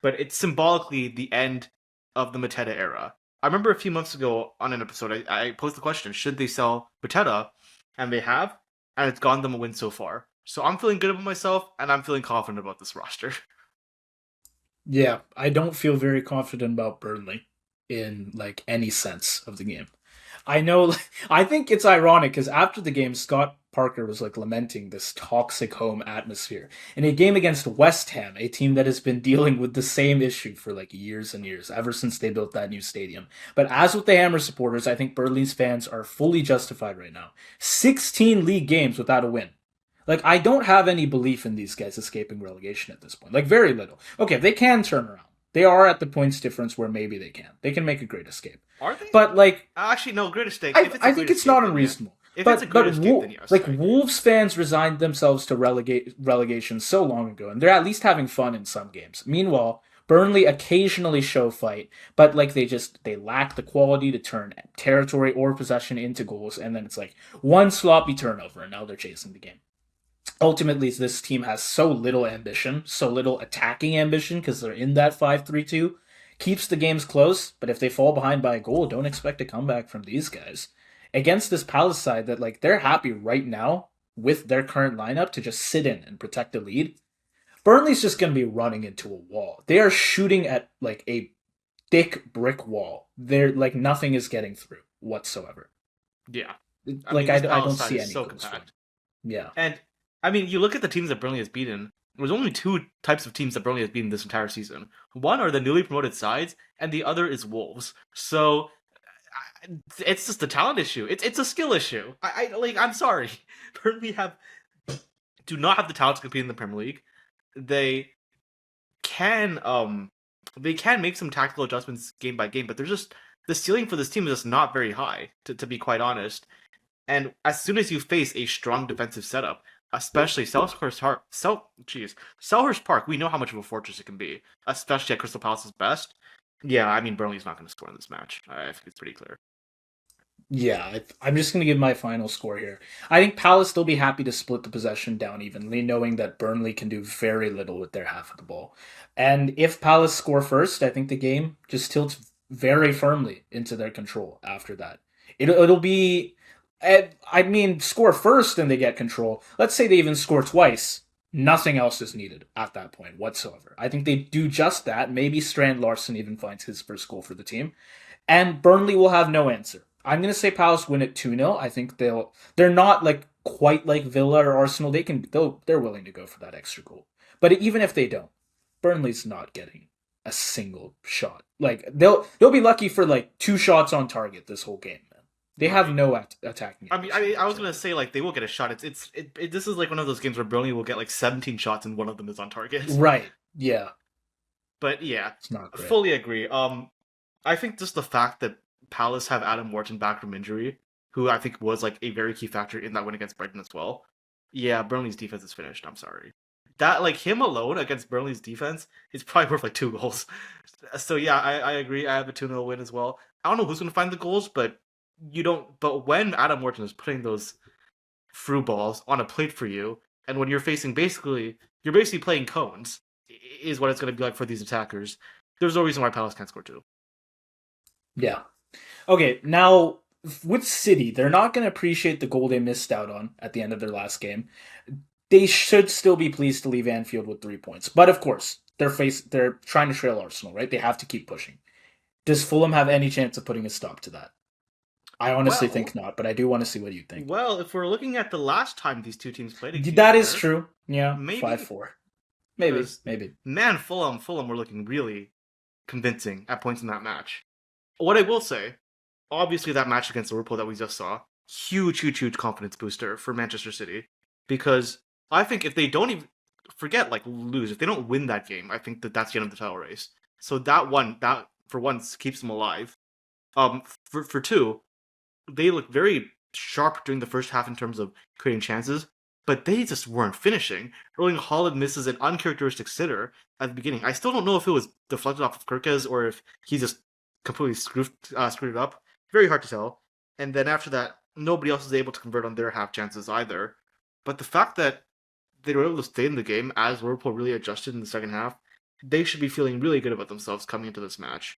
but it's symbolically the end of the Mateta era. I remember a few months ago on an episode, I posed the question, should they sell Mateta? And they have, and it's gotten them a win so far. So I'm feeling good about myself, and I'm feeling confident about this roster. Yeah, I don't feel very confident about Burnley in like any sense of the game. I know I think it's ironic because after the game, Scott Parker was like lamenting this toxic home atmosphere in a game against West Ham, a team that has been dealing with the same issue for like years and years, ever since they built that new stadium. But as with the Hammer supporters, I think Burnley's fans are fully justified right now. 16 league games without a win. Like, I don't have any belief in these guys escaping relegation at this point. Like, very little. Okay, they can turn around. They are at the points difference where maybe they can. They can make a great escape. Are they? But, like... Actually, no, great escape. I think it's not unreasonable. If it's a great escape, then yes. Like, Wolves fans resigned themselves to relegation so long ago, and they're at least having fun in some games. Meanwhile, Burnley occasionally show fight, but like they lack the quality to turn territory or possession into goals, and then it's like one sloppy turnover, and now they're chasing the game. Ultimately, this team has so little ambition, so little attacking ambition, because they're in that 5-3-2, keeps the games close, but if they fall behind by a goal, don't expect a comeback from these guys. Against this Palace side that like they're happy right now with their current lineup to just sit in and protect the lead, Burnley's just going to be running into a wall. They are shooting at like a thick brick wall. They're like nothing is getting through whatsoever. Yeah. I don't see any goals from. Yeah. And I mean, you look at the teams that Burnley has beaten. There's only two types of teams that Burnley has beaten this entire season. One are the newly promoted sides, and the other is Wolves. So it's just a talent issue. It's a skill issue. I'm sorry, Burnley do not have the talent to compete in the Premier League. They can make some tactical adjustments game by game, but they're just the ceiling for this team is just not very high, to be quite honest. And as soon as you face a strong defensive setup, especially Selhurst Park, we know how much of a fortress it can be, especially at Crystal Palace's best. Yeah, I mean, Burnley's not going to score in this match. I think it's pretty clear. Yeah, I'm just going to give my final score here. I think Palace will be happy to split the possession down evenly, knowing that Burnley can do very little with their half of the ball. And if Palace score first, I think the game just tilts very firmly into their control after that. It'll be... I mean, score first and they get control. Let's say they even score twice. Nothing else is needed at that point whatsoever. I think they do just that. Maybe Strand Larson even finds his first goal for the team. And Burnley will have no answer. I'm going to say Palace win it 2-0. I think they're not like quite like Villa or Arsenal. They're willing to go for that extra goal. But even if they don't, Burnley's not getting a single shot. Like they'll be lucky for like 2 shots on target this whole game. They have no attacking. I was gonna say like they will get a shot. This is like one of those games where Burnley will get like 17 shots and one of them is on target. Right. Yeah. But yeah, it's not great. Fully agree. I think just the fact that Palace have Adam Wharton back from injury, who I think was like a very key factor in that win against Brighton as well. Yeah, Burnley's defense is finished. I'm sorry. That like him alone against Burnley's defense is probably worth like 2 goals. So yeah, I agree. I have a 2-0 win as well. I don't know who's gonna find the goals, but when Adam Wharton is putting those through balls on a plate for you, and when you're basically playing cones, is what it's going to be like for these attackers. There's no reason why Palace can't score 2. Yeah. Okay, now with City, they're not going to appreciate the goal they missed out on at the end of their last game. They should still be pleased to leave Anfield with 3 points. But of course, they're trying to trail Arsenal, right? They have to keep pushing. Does Fulham have any chance of putting a stop to that? I honestly think not, but I do want to see what you think. Well, if we're looking at the last time these two teams played against that is true. Yeah, maybe 5-4. Maybe. Man, Fulham were looking really convincing at points in that match. What I will say, obviously that match against Liverpool that we just saw, huge confidence booster for Manchester City, because I think if they don't even lose, if they don't win that game, I think that's the end of the title race. So that for once keeps them alive. For 2. They looked very sharp during the first half in terms of creating chances, but they just weren't finishing. Erling Haaland misses an uncharacteristic sitter at the beginning. I still don't know if it was deflected off of Kirkes or if he just completely screwed it up. Very hard to tell. And then after that, nobody else was able to convert on their half chances either. But the fact that they were able to stay in the game as Liverpool really adjusted in the second half, they should be feeling really good about themselves coming into this match.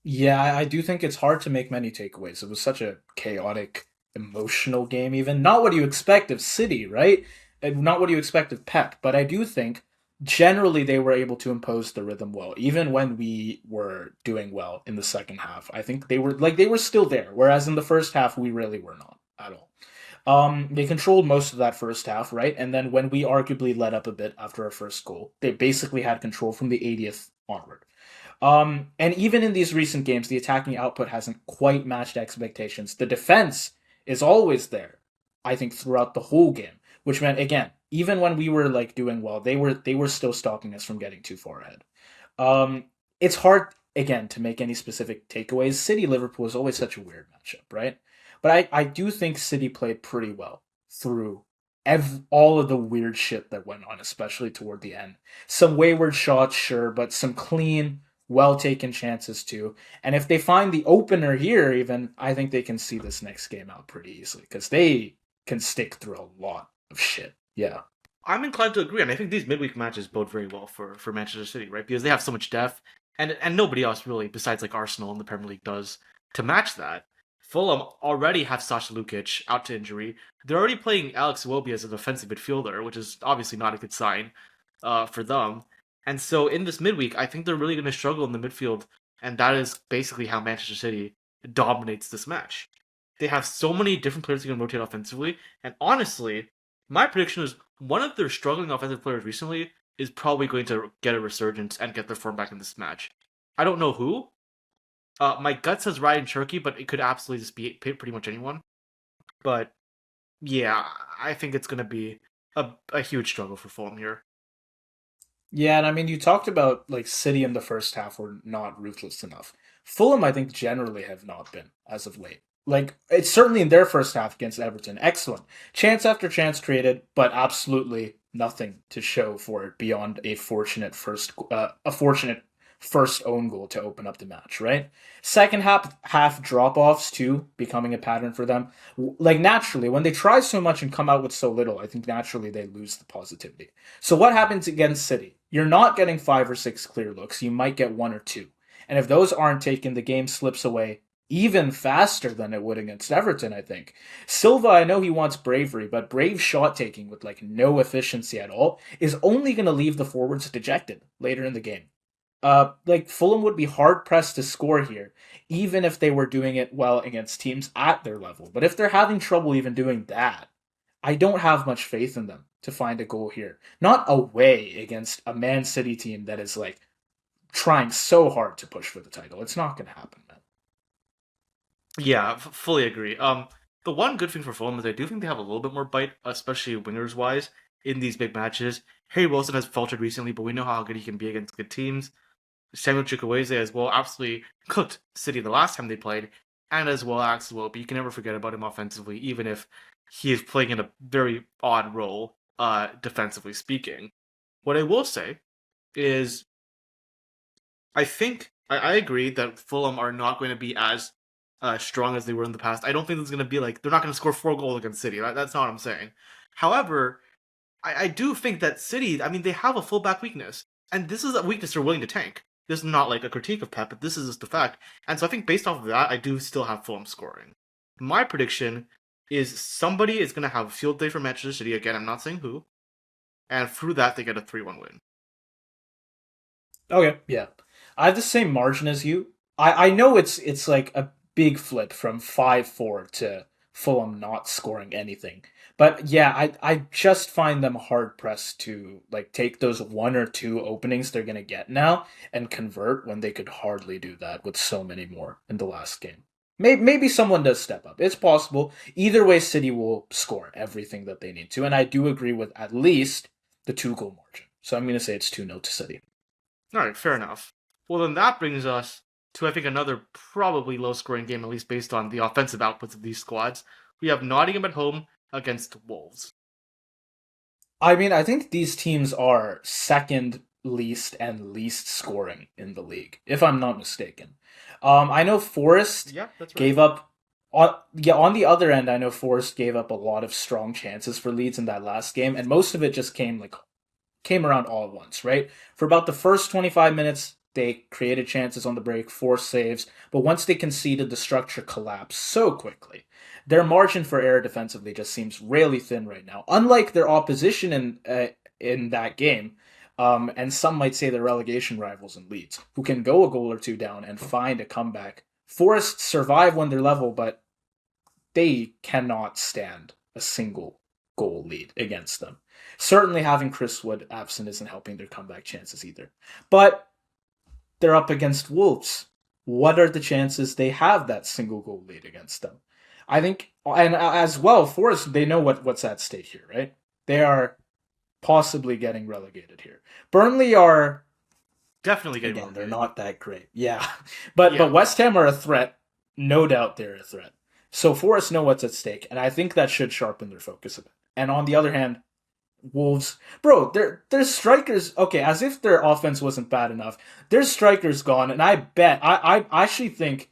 Yeah, I do think it's hard to make many takeaways. It was such a chaotic, emotional game even. Not what you expect of City, right? And not what you expect of Pep. But I do think generally they were able to impose the rhythm well, even when we were doing well in the second half. I think they were still there, whereas in the first half we really were not at all. They controlled most of that first half, right? And then when we arguably let up a bit after our first goal, they basically had control from the 80th onward. And even in these recent games, the attacking output hasn't quite matched expectations. The defense is always there, I think, throughout the whole game, which meant again, even when we were like doing well, they were still stopping us from getting too far ahead. It's hard again to make any specific takeaways. City Liverpool is always such a weird matchup, right? But I do think City played pretty well through all of the weird shit that went on, especially toward the end. Some wayward shots, sure, but some clean, well taken chances too. And if they find the opener here, even, I think they can see this next game out pretty easily because they can stick through a lot of shit. Yeah. I'm inclined to agree, and I think these midweek matches bode very well for Manchester City, right? Because they have so much depth, and nobody else really, besides like Arsenal in the Premier League, does to match that. Fulham already have Sasha Lukic out to injury. They're already playing Alex Iwobi as a defensive midfielder, which is obviously not a good sign for them. And so in this midweek, I think they're really going to struggle in the midfield, and that is basically how Manchester City dominates this match. They have so many different players who can rotate offensively, and honestly, my prediction is one of their struggling offensive players recently is probably going to get a resurgence and get their form back in this match. I don't know who. My gut says Ryan Cherky, but it could absolutely just be pretty much anyone. But yeah, I think it's going to be a huge struggle for Fulham here. Yeah, and I mean, you talked about like City in the first half were not ruthless enough. Fulham, I think, generally have not been as of late. Like it's certainly in their first half against Everton, excellent chance after chance created, but absolutely nothing to show for it beyond a fortunate first own goal to open up the match. Right, second half drop offs too, becoming a pattern for them. Like naturally, when they try so much and come out with so little, I think naturally they lose the positivity. So what happens against City? You're not getting 5 or 6 clear looks. You might get one or two. And if those aren't taken, the game slips away even faster than it would against Everton, I think. Silva, I know he wants bravery, but brave shot taking with like no efficiency at all is only going to leave the forwards dejected later in the game. Like Fulham would be hard pressed to score here, even if they were doing it well against teams at their level. But if they're having trouble even doing that, I don't have much faith in them to find a goal here. Not away against a Man City team that is like trying so hard to push for the title. It's not going to happen, man. Yeah, fully agree. The one good thing for Fulham is I do think they have a little bit more bite, especially wingers wise, in these big matches. Harry Wilson has faltered recently, but we know how good he can be against good teams. Samuel Chukwueze as well absolutely cooked City the last time they played, and as well Alex Iwobi. You can never forget about him offensively, even if he is playing in a very odd role, defensively speaking. What I will say is, I think I agree that Fulham are not going to be as strong as they were in the past. I don't think it's going to be like they're not going to score 4 goals against City. That's not what I'm saying. However, I do think that City, I mean, they have a fullback weakness, and this is a weakness they're willing to tank. This is not like a critique of Pep, but this is just a fact. And so I think based off of that, I do still have Fulham scoring. My prediction is somebody is going to have a field day for Manchester City. Again, I'm not saying who. And through that, they get a 3-1 win. Okay, yeah. I have the same margin as you. I know it's like a big flip from 5-4 to Fulham not scoring anything. But yeah, I just find them hard pressed to like take those one or two openings they're gonna get now and convert when they could hardly do that with so many more in the last game. Maybe someone does step up. It's possible. Either way, City will score everything that they need to, and I do agree with at least the 2 goal margin. So I'm gonna say it's 2-0 to City. All right, fair enough. Well, then that brings us to, I think, another probably low scoring game, at least based on the offensive outputs of these squads. We have Nottingham at home against Wolves. I mean, I think these teams are second least and least scoring in the league, if I'm not mistaken. I know Forest Yeah, that's right. gave up. On the other end, I know Forest gave up a lot of strong chances for Leeds in that last game, and most of it just came around all at once, right? For about the first 25 minutes, they created chances on the break, forced saves, but once they conceded, the structure collapsed so quickly. Their margin for error defensively just seems really thin right now. Unlike their opposition in that game, and some might say their relegation rivals in Leeds, who can go a goal or two down and find a comeback. Forest survive when they're level, but they cannot stand a single goal lead against them. Certainly having Chris Wood absent isn't helping their comeback chances either. But they're up against Wolves. What are the chances they have that single goal lead against them? I think, and as well, Forest, they know what's at stake here, right? They are possibly getting relegated here. Burnley are Definitely getting again, they're relegated. not that great. Yeah. But Yeah. West Ham are a threat. No doubt they're a threat. So Forest know what's at stake, and I think that should sharpen their focus a bit. And on the other hand, Wolves, bro, their strikers. Okay, as if their offense wasn't bad enough. Their strikers gone, and I bet I actually think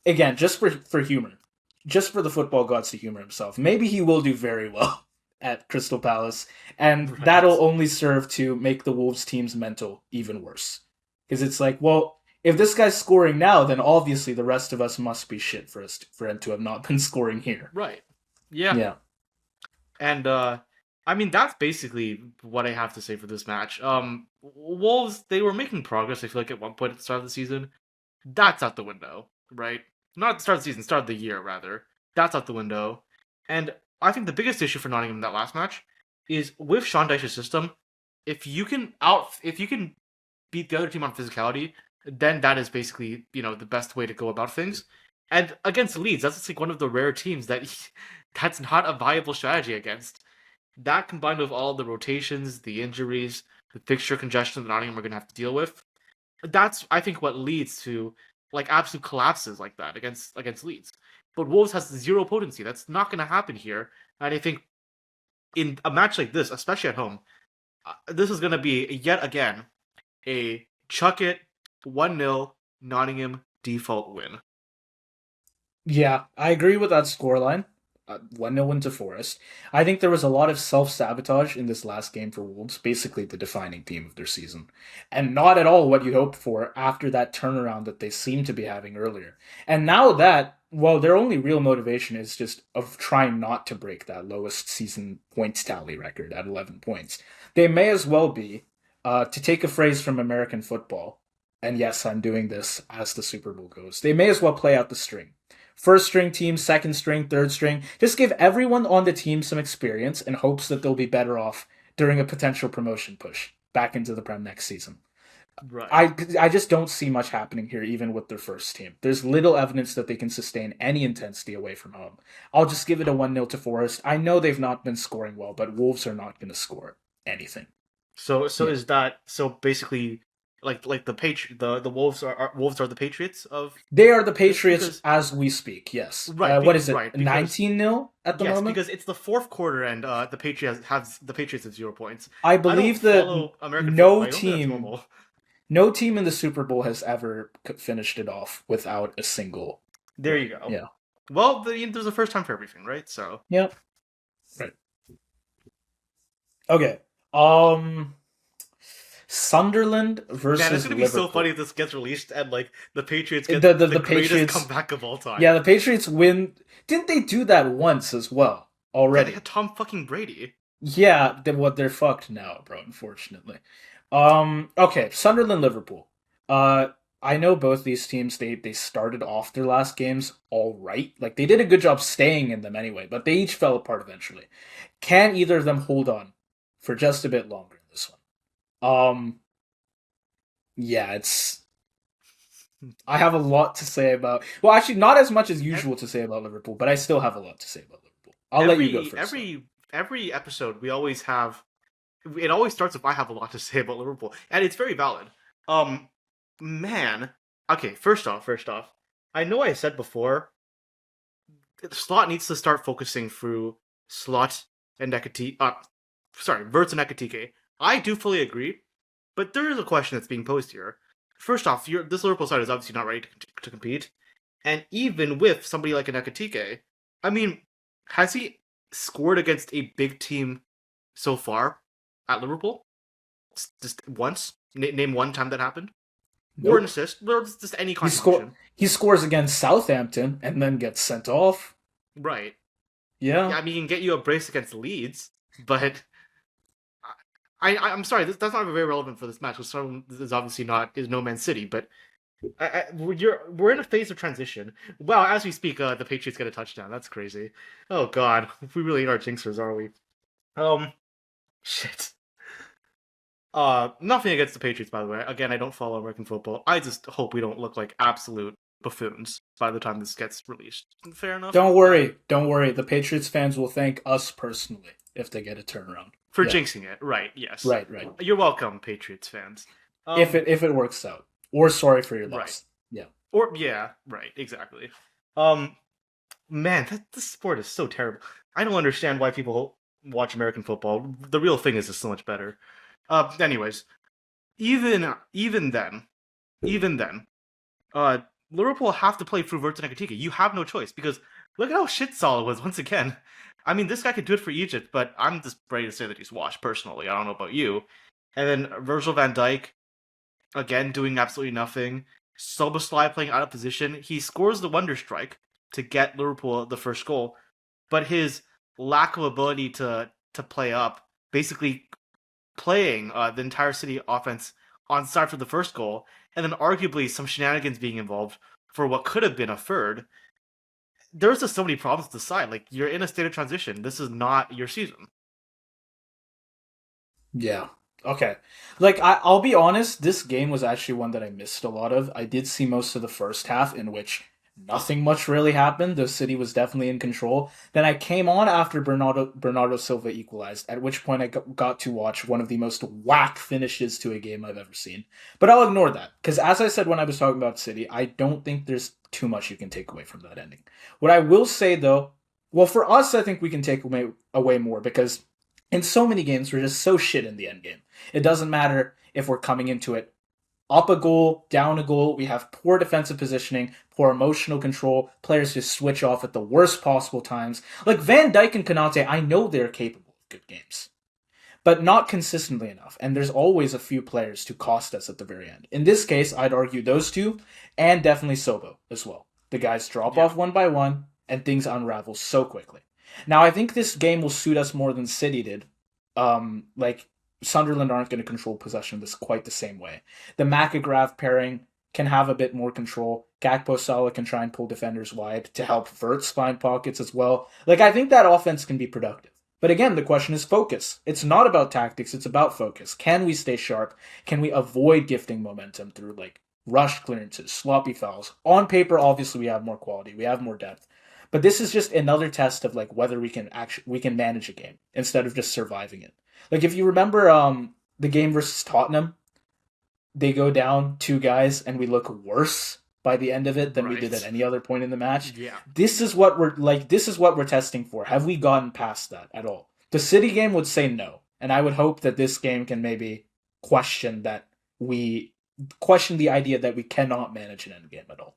again just for humor, just for the football gods to humor himself. Maybe he will do very well at Crystal Palace, and Right. that'll only serve to make the Wolves team's mental even worse. Because it's like, well, if this guy's scoring now, then obviously the rest of us must be shit for him to have not been scoring here. Right. Yeah. Yeah. And I mean that's basically what I have to say for this match. Wolves, they were making progress, I feel like, at one point at the start of the season. That's out the window, right? Not at the start of the season, start of the year rather. That's out the window. And I think the biggest issue for Nottingham in that last match is with Sean Dyche's system, if you can beat the other team on physicality, then that is basically, the best way to go about things. And against Leeds, that's like one of the rare teams that's not a viable strategy against. That combined with all the rotations, the injuries, the fixture congestion that Nottingham are going to have to deal with, that's I think what leads to like absolute collapses like that against Leeds. But Wolves has zero potency. That's not going to happen here. And I think in a match like this, especially at home, this is going to be yet again a chuck it 1-0 Nottingham default win. Yeah, I agree with that scoreline. 1-0 win to Forest. I think there was a lot of self-sabotage in this last game for Wolves, basically the defining theme of their season. And not at all what you'd hope for after that turnaround that they seemed to be having earlier. And now that, well, their only real motivation is just of trying not to break that lowest season points tally record at 11 points. They may as well be, to take a phrase from American football, and yes, I'm doing this as the Super Bowl goes, they may as well play out the string. First string team, second string, third string. Just give everyone on the team some experience in hopes that they'll be better off during a potential promotion push back into the Prem next season. Right. I just don't see much happening here, even with their first team. There's little evidence that they can sustain any intensity away from home. I'll just give it a 1-0 to Forest. I know they've not been scoring well, but Wolves are not going to score anything. So Yeah. is that so basically like the Wolves are the Patriots of They are the this Patriots because as we speak, yes. right What is it? right because 19-0 at the yes moment? because it's the fourth quarter and the Patriots have 0 points. I I don't believe that follow American football. no But I don't think that's team normal. no team in the Super Bowl has ever finished it off without a single There win. you go. Yeah. Well, there's a first time for everything, right? So Yep. Right. Okay. Um Sunderland man, it's versus gonna be so Liverpool. funny if this gets released and like the Patriots get The the greatest Patriots, comeback of all time. yeah, the Patriots win. Didn't they do that once as well Yeah, they already? had Tom fucking Brady. Yeah, they're fucked now, bro, unfortunately. Okay, Sunderland Liverpool. Uh I know both these teams they started off their last games all right. Like they did a good job staying in them anyway, but they each fell apart eventually. Can either of them hold on for just a bit longer in this one? Yeah, it's I have a lot to say about. Well, actually, not as much as usual to say about Liverpool, but I still have a lot to say about Liverpool. I'll let you go first. Every episode we always have it always starts with I have a lot to say about Liverpool, and it's very valid. Um, man, okay. First off, I know I said before, Slot needs to start focusing through Slot and Ekatike. Verts and Ekatike. I do fully agree, but there is a question that's being posed here. First off, this Liverpool side is obviously not ready to compete, and even with somebody like an Ekatike, I mean, has he scored against a big team so far at Liverpool? Just once? Name one time that happened? Or an Nope. assist? Or just any He score contribution? he scores against Southampton and then gets sent off. Right. Yeah. Yeah, I mean, he can get you a brace against Leeds, but I'm sorry, that's not very relevant for this match. Because is obviously not is No Man City, but We're in a phase of transition. Wow, as we speak, the Patriots get a touchdown. That's crazy. Oh God, we really are jinxers, are we? Um, shit. Nothing against the Patriots, by the way. Again, I don't follow American football. I just hope we don't look like absolute buffoons by the time this gets released. Fair enough. Don't worry. The Patriots fans will thank us personally if they get a turnaround. For Yeah. jinxing it, right? Yes. Right. You're welcome, Patriots fans. If it works out, or sorry for your loss. Right. Yeah. Or yeah, right, exactly. Man, this sport is so terrible. I don't understand why people watch American football. The real thing is just so much better. Anyways, even then, even then, Liverpool have to play through Verts and Ekitike. You have no choice because look at how shit Salah was once again. I mean, this guy could do it for Egypt, but I'm just ready to say that he's washed personally. I don't know about you. And then Virgil van Dijk, again, doing absolutely nothing. Soboslai playing out of position. He scores the wonder strike to get Liverpool the first goal, but his lack of ability to play up, basically playing the entire City offense on side for the first goal, and then arguably some shenanigans being involved for what could have been a third. There's just so many problems to the side. Like, you're in a state of transition. This is not your season. Yeah. Okay. Like I'll be honest, this game was actually one that I missed a lot of. I did see most of the first half in which nothing much really happened. The City was definitely in control. Then I came on after Bernardo Silva equalized, at which point I got to watch one of the most whack finishes to a game I've ever seen. But I'll ignore that because as I said when I was talking about City, I don't think there's too much you can take away from that ending. What I will say though, well for us I think we can take away more because in so many games, we're just so shit in the end game. It doesn't matter if we're coming into it up a goal, down a goal. We have poor defensive positioning, poor emotional control. Players just switch off at the worst possible times. Like Van Dijk and Konate, I know they're capable of good games, but not consistently enough. And there's always a few players to cost us at the very end. In this case, I'd argue those two, and definitely Sobo as well. The guys drop off one by one, and things unravel so quickly. Now, I think this game will suit us more than City did. Like Sunderland aren't going to control possession this quite the same way. The McAgrath pairing can have a bit more control. Gakpo Salah can try and pull defenders wide to help Verts find pockets as well. Like I think that offense can be productive. But again, the question is focus. It's not about tactics, it's about focus. Can we stay sharp? Can we avoid gifting momentum through like rushed clearances, sloppy fouls? On paper, obviously we have more quality, we have more depth. But this is just another test of like whether we can manage a game instead of just surviving it. Like if you remember the game versus Tottenham, they go down two guys and we look worse by the end of it than we did at any other point in the match. Yeah. This is what we're testing for. Have we gotten past that at all? The City game would say no, and I would hope that this game can maybe question the idea that we cannot manage an endgame at all.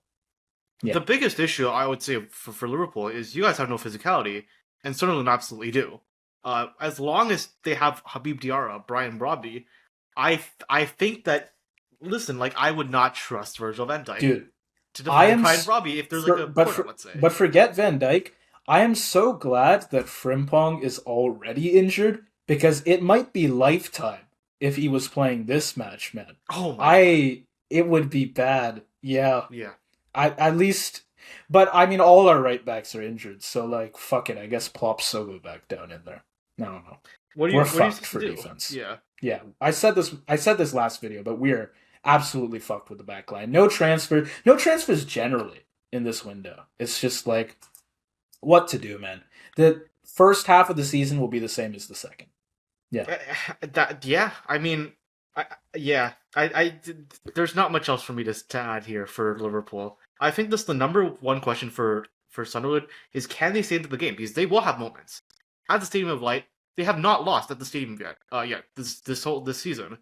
Yeah. The biggest issue I would say for Liverpool is you guys have no physicality, and Sunderland absolutely do. As long as they have Habib Diarra, Brian Brobby, I think that listen, like I would not trust Virgil van Dijk to defend Brian Brobby if there's like a corner, let's say. But forget Van Dijk. I am so glad that Frimpong is already injured because it might be lifetime if he was playing this match, man. Oh my! It would be bad. Yeah. Yeah. At least, but I mean, all our right backs are injured, so like, fuck it. I guess plop Sobo back down in there. I don't know. We're fucked for defense. Yeah. I said this last video, but we're absolutely fucked with the back line. No transfers generally in this window. It's just like, what to do, man. The first half of the season will be the same as the second. Yeah. I mean, there's not much else for me to add here for Liverpool. I think this the number one question for Sunderland is can they stay into the game, because they will have moments. At the Stadium of Light, they have not lost at the stadium yet. This season.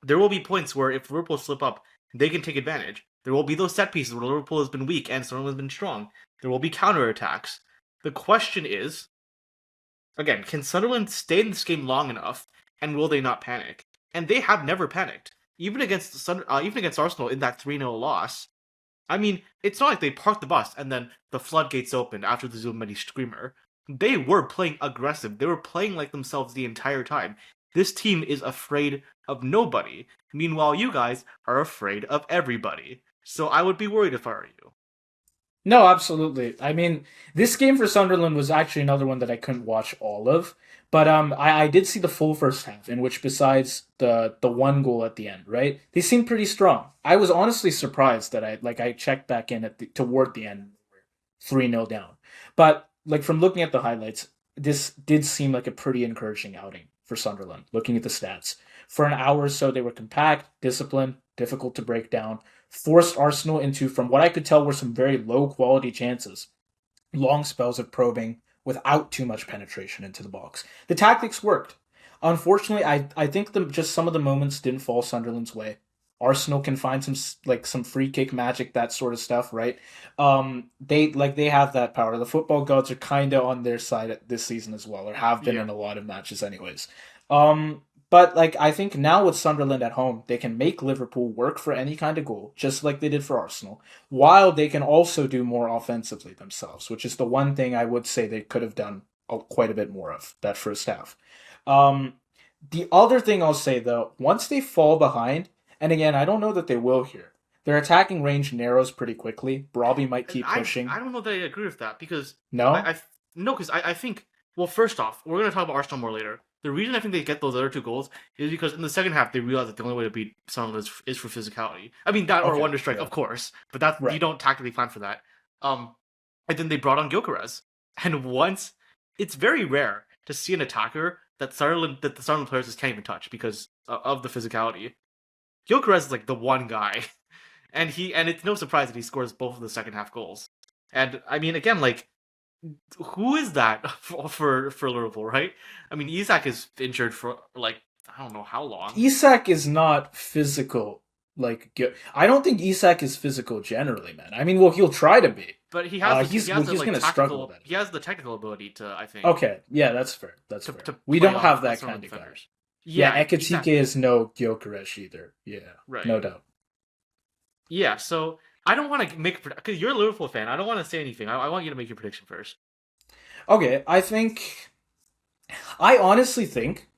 There will be points where if Liverpool slip up, they can take advantage. There will be those set pieces where Liverpool has been weak and Sunderland has been strong. There will be counterattacks. The question is, again, can Sunderland stay in this game long enough, and will they not panic? And they have never panicked, even against Arsenal in that 3-0 loss. I mean, it's not like they parked the bus and then the floodgates opened after the Zulmani screamer. They were playing aggressive. They were playing like themselves the entire time. This team is afraid of nobody. Meanwhile, you guys are afraid of everybody. So I would be worried if I were you. No, absolutely. I mean, this game for Sunderland was actually another one that I couldn't watch all of, but I did see the full first half, in which besides the one goal at the end, right? They seemed pretty strong. I was honestly surprised that I checked back in toward the end, 3-0 down, but like from looking at the highlights, this did seem like a pretty encouraging outing for Sunderland. Looking at the stats, for an hour or so, they were compact, disciplined, difficult to break down, forced Arsenal into, from what I could tell, were some very low quality chances. Long spells of probing without too much penetration into the box. The tactics worked. Unfortunately, I think just some of the moments didn't fall Sunderland's way. Arsenal can find some free kick magic, that sort of stuff, right? They have that power. The football gods are kind of on their side this season as well, or have been Yeah. in a lot of matches, anyways. But like I think now with Sunderland at home, they can make Liverpool work for any kind of goal, just like they did for Arsenal, while they can also do more offensively themselves, which is the one thing I would say they could have done quite a bit more of that first half. Um, the other thing I'll say though, once they fall behind, and again, I don't know that they will here. Their attacking range narrows pretty quickly. Robbie might And keep I pushing. don't know that I agree with that because No? I no, because I think, well, first off, we're gonna talk about Arsenal more later. The reason I think they get those other two goals is because in the second half they realize that the only way to beat Sunderland is for physicality. I mean that or a Okay. wonder strike, Yeah. of course, but that's you Right. don't tactically plan for that. Um, and then they brought on Gyökeres, and once it's very rare to see an attacker that the Sunderland players just can't even touch because of the physicality. Gyökeres is like the one guy, and it's no surprise that he scores both of the second half goals. And I mean, again, like who is that for Liverpool, right? I mean, Isak is injured for like I don't know how long, Isak is not physical. I don't think Isak is physical generally, man. I mean, well, he'll try to be. but he has the He's like gonna struggle with tactical that. he has the technical ability to I think Okay, yeah, that's fair. That's fair. to We play don't off have that some of kind the of guy. defenders. Yeah, Yeah, Ekatike Isak, is no Gyökeres either. Yeah, no right? doubt. Yeah, so I don't want to make because you're a Liverpool fan. I don't want to say anything. I want you to make your prediction first. Okay, I honestly think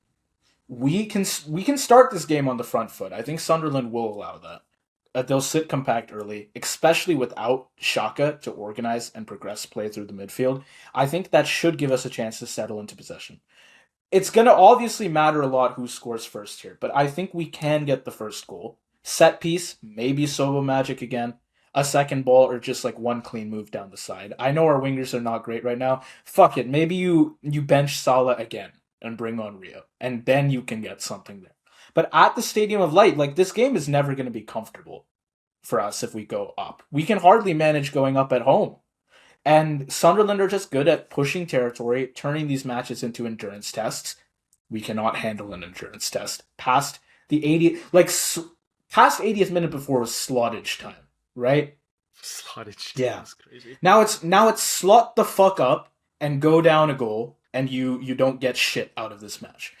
we can start this game on the front foot. I think Sunderland will allow that. They'll sit compact early, especially without Shaka to organize and progress play through the midfield. I think that should give us a chance to settle into possession. It's going to obviously matter a lot who scores first here, but I think we can get the first goal. Set piece, maybe Solo Magic again. A second ball or just like one clean move down the side. I know our wingers are not great right now. Fuck it. Maybe you bench Salah again and bring on Rio. And then you can get something there. But at the Stadium of Light, like this game is never going to be comfortable for us if we go up. We can hardly manage going up at home. And Sunderland are just good at pushing territory, turning these matches into endurance tests. We cannot handle an endurance test. Past the 80th, past 80th minute before was slottage time, right? Slottage. Yeah. That's crazy. Now it's slot the fuck up and go down a goal, and you don't get shit out of this match.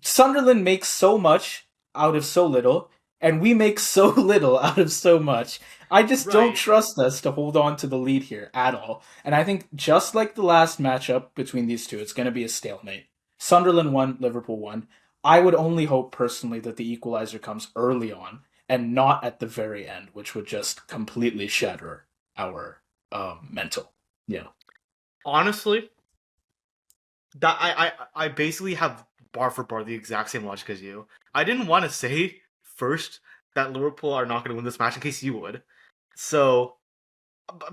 Sunderland makes so much out of so little, and we make so little out of so much. I just don't Right. trust us to hold on to the lead here at all. And I think just like the last matchup between these two, it's going to be a stalemate. Sunderland won, Liverpool won. I would only hope personally that the equalizer comes early on and not at the very end, which would just completely shatter our mental. Yeah. Honestly, that I basically have bar for bar the exact same logic as you. I didn't want to say first that Liverpool are not going to win this match in case you would. So,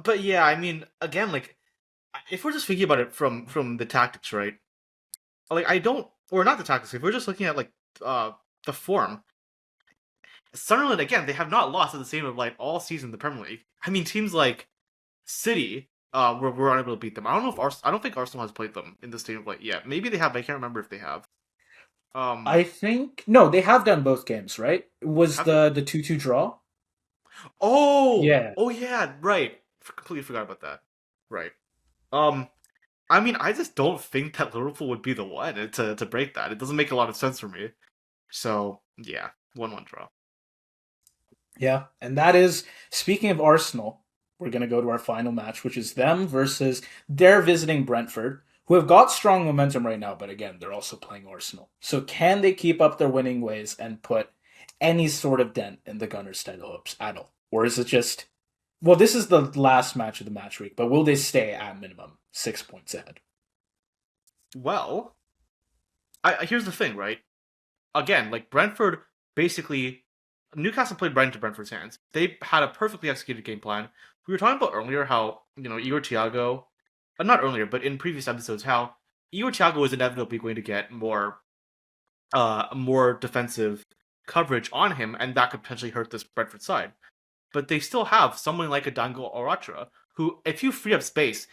but yeah, I mean, again, like if we're just thinking about it from the tactics, right? Like I don't, or not the tactics. If we're just looking at like the form, Sunderland again, they have not lost at the same of like all season in the Premier League. I mean, teams like City, were unable to beat them. I don't know if I don't think Arsenal has played them in the state of like yet. Maybe they have. But I can't remember if they have. I think no, they have done both games, right? Was Have they? the 2-2 draw? Oh, Yeah. oh yeah, right. Completely forgot about that. Right. Um, I mean, I just don't think that Liverpool would be the one to break that. It doesn't make a lot of sense for me. So yeah, 1-1 draw. Yeah, and that is speaking of Arsenal, we're going to go to our final match, which is them versus they're visiting Brentford, who have got strong momentum right now, but again, they're also playing Arsenal. So can they keep up their winning ways and put any sort of dent in the Gunners' title hopes at all? Or is it just, well, this is the last match of the match week, but will they stay at minimum 6 points ahead? Well, here's the thing, right? Again, like Brentford, basically, Newcastle played right into Brentford's hands. They had a perfectly executed game plan. We were talking about earlier how Igor Thiago, not earlier, but in previous episodes, how Igor Thiago is inevitably going to get more defensive coverage on him, and that could potentially hurt this Brentford side. But they still have someone like a Dango Oratra, who, if you free up space,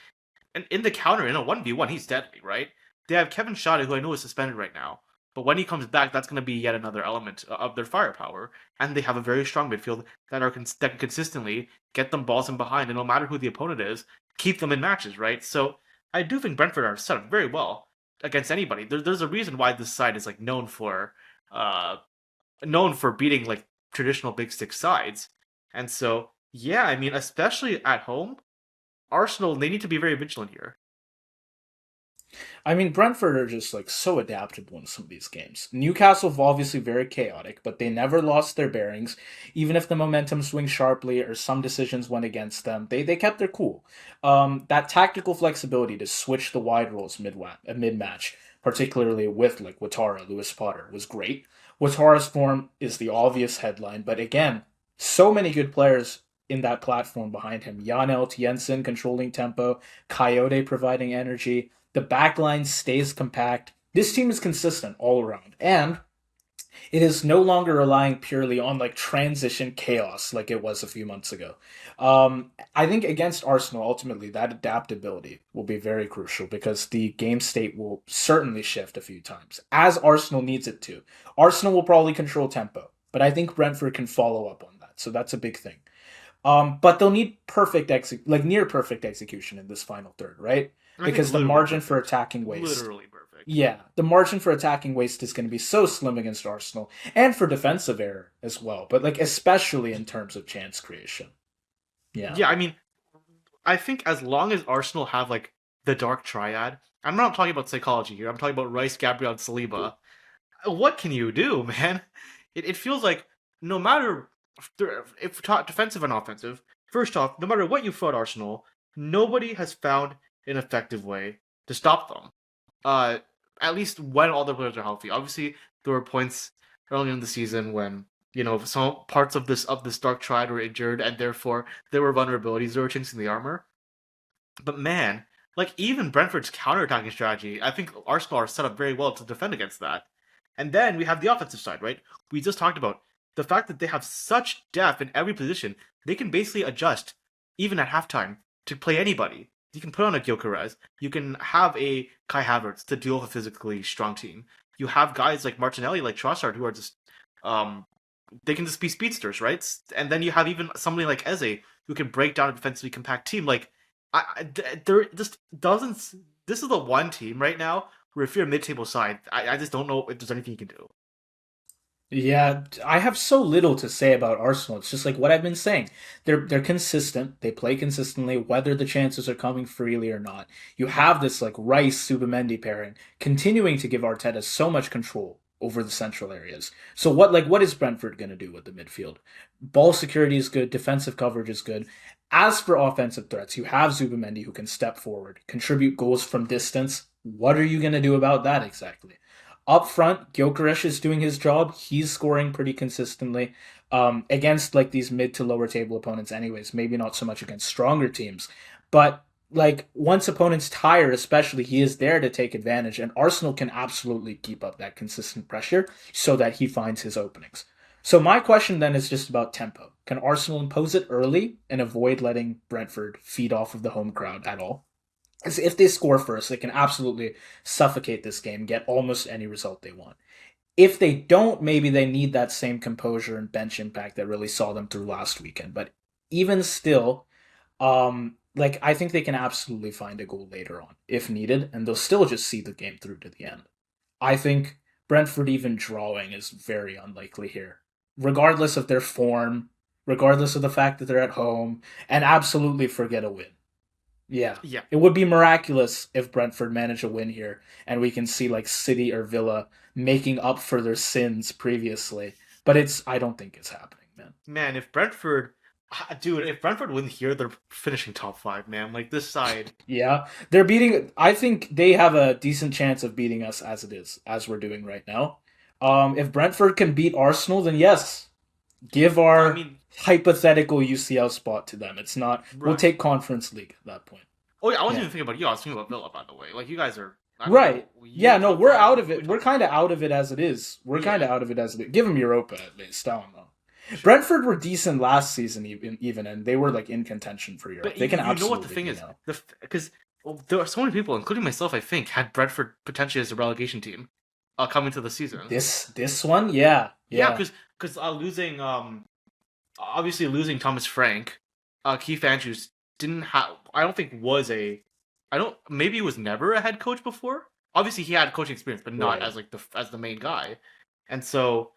and in the counter, in a 1v1, he's deadly, right? They have Kevin Schade, who I know is suspended right now. But when he comes back, that's going to be yet another element of their firepower. And they have a very strong midfield that can consistently get them balls in behind, and no matter who the opponent is, keep them in matches, right? So I do think Brentford are set up very well against anybody. There's a reason why this side is like known for beating like traditional big six sides. And so yeah, I mean, especially at home, Arsenal, they need to be very vigilant here. I mean, Brentford are just like so adaptable in some of these games. Newcastle obviously very chaotic, but they never lost their bearings. Even if the momentum swings sharply or some decisions went against them, they kept their cool. That tactical flexibility to switch the wide roles mid match, particularly with like Ouattara, Lewis Potter, was great. Ouattara's form is the obvious headline, but again, so many good players in that platform behind him. Jan L. Jensen controlling tempo, Coyote providing energy, the backline stays compact. This team is consistent all around. And it is no longer relying purely on like transition chaos like it was a few months ago. I think against Arsenal, ultimately, that adaptability will be very crucial because the game state will certainly shift a few times, as Arsenal needs it to. Arsenal will probably control tempo, but I think Brentford can follow up on that. So that's a big thing. But they'll need like near perfect execution in this final third, right? I think Because the literally margin for perfect. attacking waste, Literally perfect. yeah, the margin for attacking waste is going to be so slim against Arsenal, and for defensive error as well. But like especially in terms of chance creation, yeah. Yeah, I mean, I think as long as Arsenal have like the dark triad, I'm not talking about psychology here. I'm talking about Rice, Gabriel, and Saliba. What can you do, man? It feels like no matter if defensive and offensive, first off, no matter what you throw at Arsenal, nobody has found an effective way to stop them. Uh, at least when all the players are healthy. Obviously, there were points early in the season when some parts of this dark triad were injured, and therefore there were vulnerabilities, there were chinks in the armor. But man, like even Brentford's counterattacking strategy, I think Arsenal are set up very well to defend against that. And then we have the offensive side, right? We just talked about the fact that they have such depth in every position, they can basically adjust, even at halftime, to play anybody. You can put on a Gyökeres, you can have a Kai Havertz to deal with a physically strong team. You have guys like Martinelli, like Trossard, who are just, um, they can just be speedsters, right? And then you have even somebody like Eze, who can break down a defensively compact team. Like, there just doesn't. This is the one team right now where if you're a mid-table side, I just don't know if there's anything you can do. Yeah, I have so little to say about Arsenal. It's just like what I've been saying. They're consistent. They play consistently, whether the chances are coming freely or not. You have this like Rice Subamendi pairing continuing to give Arteta so much control over the central areas. So what is Brentford going to do with the midfield? Ball security is good, defensive coverage is good. As for offensive threats, you have Zubamendi who can step forward, contribute goals from distance. What are you going to do about that exactly? Up front, Gyökeres is doing his job. He's scoring pretty consistently against like these mid to lower table opponents. Anyways, maybe not so much against stronger teams, but like once opponents tire, especially, he is there to take advantage, and Arsenal can absolutely keep up that consistent pressure so that he finds his openings. So my question then is just about tempo. Can Arsenal impose it early and avoid letting Brentford feed off of the home crowd at all? Because if they score first, they can absolutely suffocate this game, get almost any result they want. If they don't, maybe they need that same composure and bench impact that really saw them through last weekend. But even still, like I think they can absolutely find a goal later on if needed, and they'll still just see the game through to the end. I think Brentford even drawing is very unlikely here, regardless of their form, regardless of the fact that they're at home, and absolutely forget a win. Yeah. Yeah. It would be miraculous if Brentford managed a win here and we can see like City or Villa making up for their sins previously. But I don't think it's happening, man. Man, if Brentford, dude, if Brentford win here, they're finishing top 5, man. Like this side. Yeah. I think they have a decent chance of beating us as it is, as we're doing right now. If Brentford can beat Arsenal, then yes, give I our mean, hypothetical UCL spot to them. It's not, we'll right. take Conference League at that point. Oh yeah, I wasn't Yeah. even thinking about you. I was thinking about Villa, by the way. Like you guys are. I don't know. Right. You Yeah, no, top we're 5. out of We it. We're top kind of 5. out of it as it is. We're kind of Yeah. out of it as it is. Give them Europa at least. I don't know. Sure. Brentford were decent last season, even, and they were like in contention for Europe. But They can you know what the absolutely thing be is, now. because there are so many people, including myself, I think, had Brentford potentially as a relegation team, coming to the season. This one, yeah, Yeah, yeah, because losing obviously losing Thomas Frank, Keith Andrews didn't have. I don't think was a. I don't. Maybe he was never a head coach before. Obviously, he had coaching experience, but not right. as like the main guy. And so,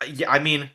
yeah, I mean,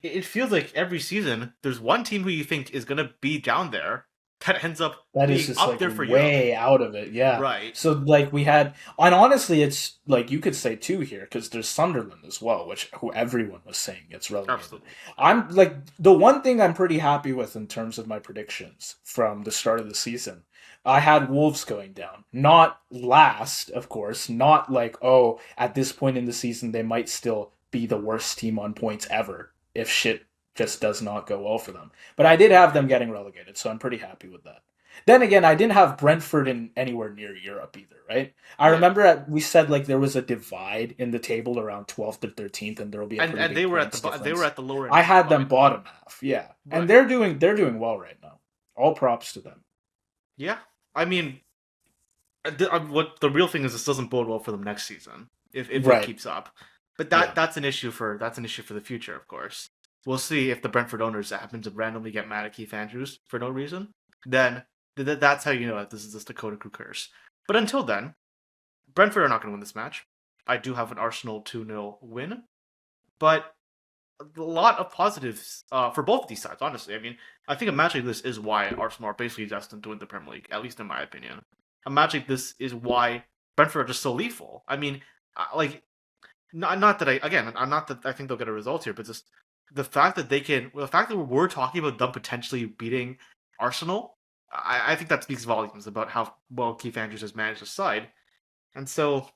it feels like every season there's one team who you think is gonna be down there that ends up That is being just up like there for Europe. way out of it, yeah. Right. So like we had, and honestly, it's like you could say two here because there's Sunderland as well, who everyone was saying gets relegated. Absolutely. I'm like the one thing I'm pretty happy with in terms of my predictions from the start of the season. I had Wolves going down, not last, of course, not like oh at this point in the season they might still be the worst team on points ever if shit just does not go well for them. But I did have them getting relegated, so I'm pretty happy with that. Then again, I didn't have Brentford in anywhere near Europe either, right? I Yeah. remember we said like there was a divide in the table around 12th to 13th, and there will be a pretty And big they were at points they were difference. at the lower end I had of them it. bottom half, yeah, and Right. they're doing well right now. All props to them. Yeah. I mean, what the real thing is, this doesn't bode well for them next season if it Right. keeps up. But Yeah. that's an issue for the future, of course. We'll see if the Brentford owners happen to randomly get mad at Keith Andrews for no reason. Then that's how you know that this is just the CoDaKrew curse. But until then, Brentford are not going to win this match. I do have an Arsenal 2-0 win, but a lot of positives for both of these sides. Honestly, I mean, I think a match like this is why Arsenal are basically destined to win the Premier League, at least in my opinion. A match like this is why Brentford are just so lethal. I mean, like, not that I'm not that I think they'll get a result here, but just the fact that we're talking about them potentially beating Arsenal, I think that speaks volumes about how well Keith Andrews has managed the side. And so,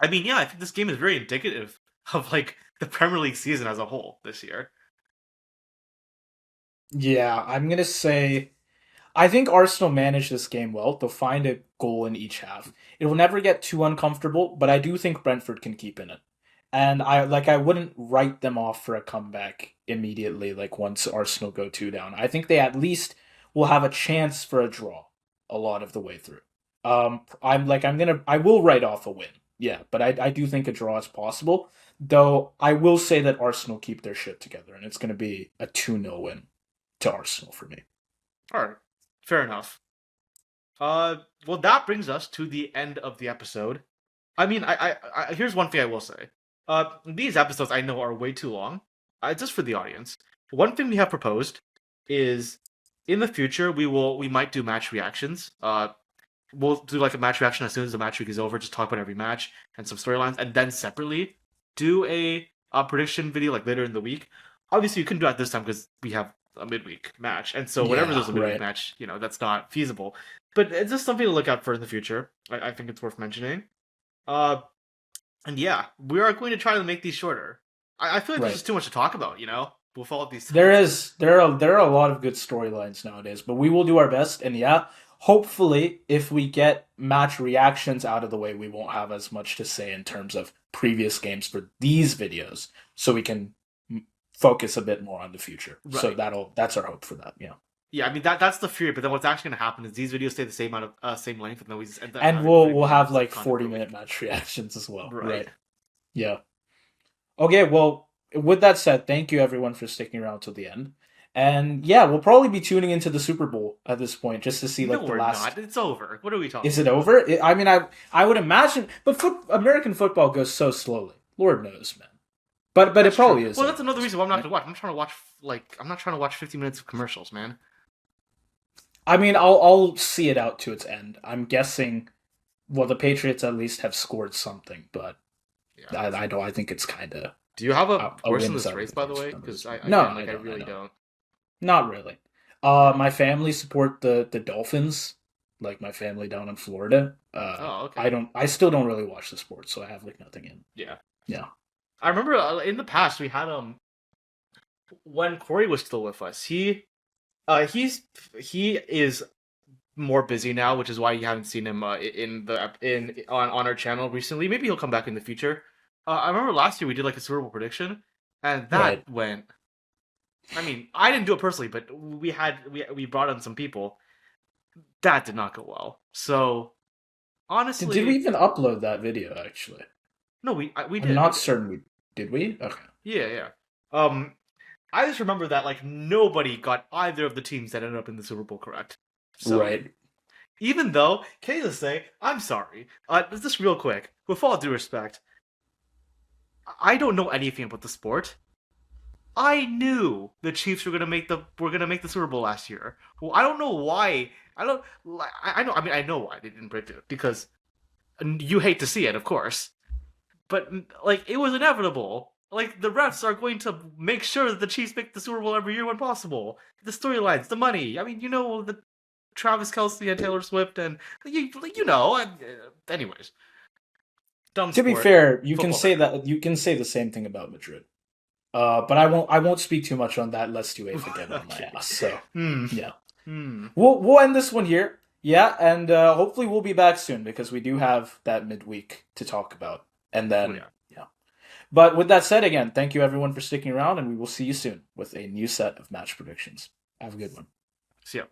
I mean, yeah, I think this game is very indicative of like the Premier League season as a whole this year. Yeah, I'm gonna say I think Arsenal managed this game well. They'll find a goal in each half. It will never get too uncomfortable, but I do think Brentford can keep in it. And I wouldn't write them off for a comeback immediately, like once Arsenal go 2 down. I think they at least will have a chance for a draw a lot of the way through. I will write off a win. Yeah, but I do think a draw is possible. Though I will say that Arsenal keep their shit together, and it's gonna be a 2-0 win to Arsenal for me. All right, fair enough. Well, that brings us to the end of the episode. I mean, I here's one thing I will say. These episodes I know are way too long. Just for the audience, one thing we have proposed is in the future we might do match reactions. We'll do like a match reaction as soon as the match week is over. Just talk about every match and some storylines, and then separately do a prediction video like later in the week. Obviously, you couldn't do that this time because we have a midweek match, and so whenever Yeah, there's a midweek right. match, that's not feasible. But it's just something to look out for in the future. I think it's worth mentioning. Uh, and yeah, we are going to try to make these shorter. I feel like there's Right. just too much to talk about. We'll follow these. There are a lot of good storylines nowadays, but we will do our best. And yeah, hopefully, if we get match reactions out of the way, we won't have as much to say in terms of previous games for these videos, so we can focus a bit more on the future. So Right. that's our hope for that. Yeah, Yeah, I mean that's the fear. But then what's actually going to happen is these videos stay the same amount of same length, and then we just end up and having we'll 30 have minutes of like content per 40-minute week. match reactions as well. Right. Right. Yeah. Okay. Well, with that said, thank you everyone for sticking around till the end. And yeah, we'll probably be tuning into the Super Bowl at this point just to see No, like the we're last. not. It's over. What are we talking Is it about? over? I mean, I would imagine, but American football goes so slowly. Lord knows, man. But it That's true. probably is. Well, over that's at another this reason why I'm not point, going to watch. I'm trying to watch 50 minutes of commercials, man. I mean, I'll see it out to its end. I'm guessing. Well, the Patriots at least have scored something, but Yeah. I don't. I think it's kind of Do you have a horse in win is this out of race, the by the question way? number this Because week. I No, again, I like, I don't. I really don't. don't. Not really. Yeah. My family support the Dolphins, like my family down in Florida. Oh, okay. I don't. I still don't really watch the sports, so I have like nothing in. Yeah. Yeah. I remember in the past we had when Corey was still with us. He is more busy now, which is why you haven't seen him in on our channel recently. Maybe he'll come back in the future. I remember last year we did like a Super Bowl prediction, and that Right. went. I mean, I didn't do it personally, but we brought in some people. That did not go well. So Did we honestly, even upload that video? Actually, no, we I'm did, we not did. certain. We did we? Okay. Yeah, yeah. I just remember that like nobody got either of the teams that ended up in the Super Bowl correct. So Right. even though, can I just say, I'm sorry. Just real quick, with all due respect, I don't know anything about the sport. I knew the Chiefs were gonna make the Super Bowl last year. Well, I don't know why. I don't. I know. I mean, I know why they didn't predict it because you hate to see it, of course. But like, it was inevitable. Like, the refs are going to make sure that the Chiefs make the Super Bowl every year when possible. The storylines, the money. I mean, the Travis Kelsey and Taylor Swift, and you know. Anyways, dumb To be sport. fair, you can Football say very cool. that. You can say the same thing about Madrid. But I won't. I won't speak too much on that lest you get on my Okay. ass. So Hmm. yeah, Hmm. we'll end this one here. Yeah, and hopefully we'll be back soon because we do have that midweek to talk about, and Oh, then yeah. yeah. But with that said, again, thank you everyone for sticking around, and we will see you soon with a new set of match predictions. Have a good one. See ya.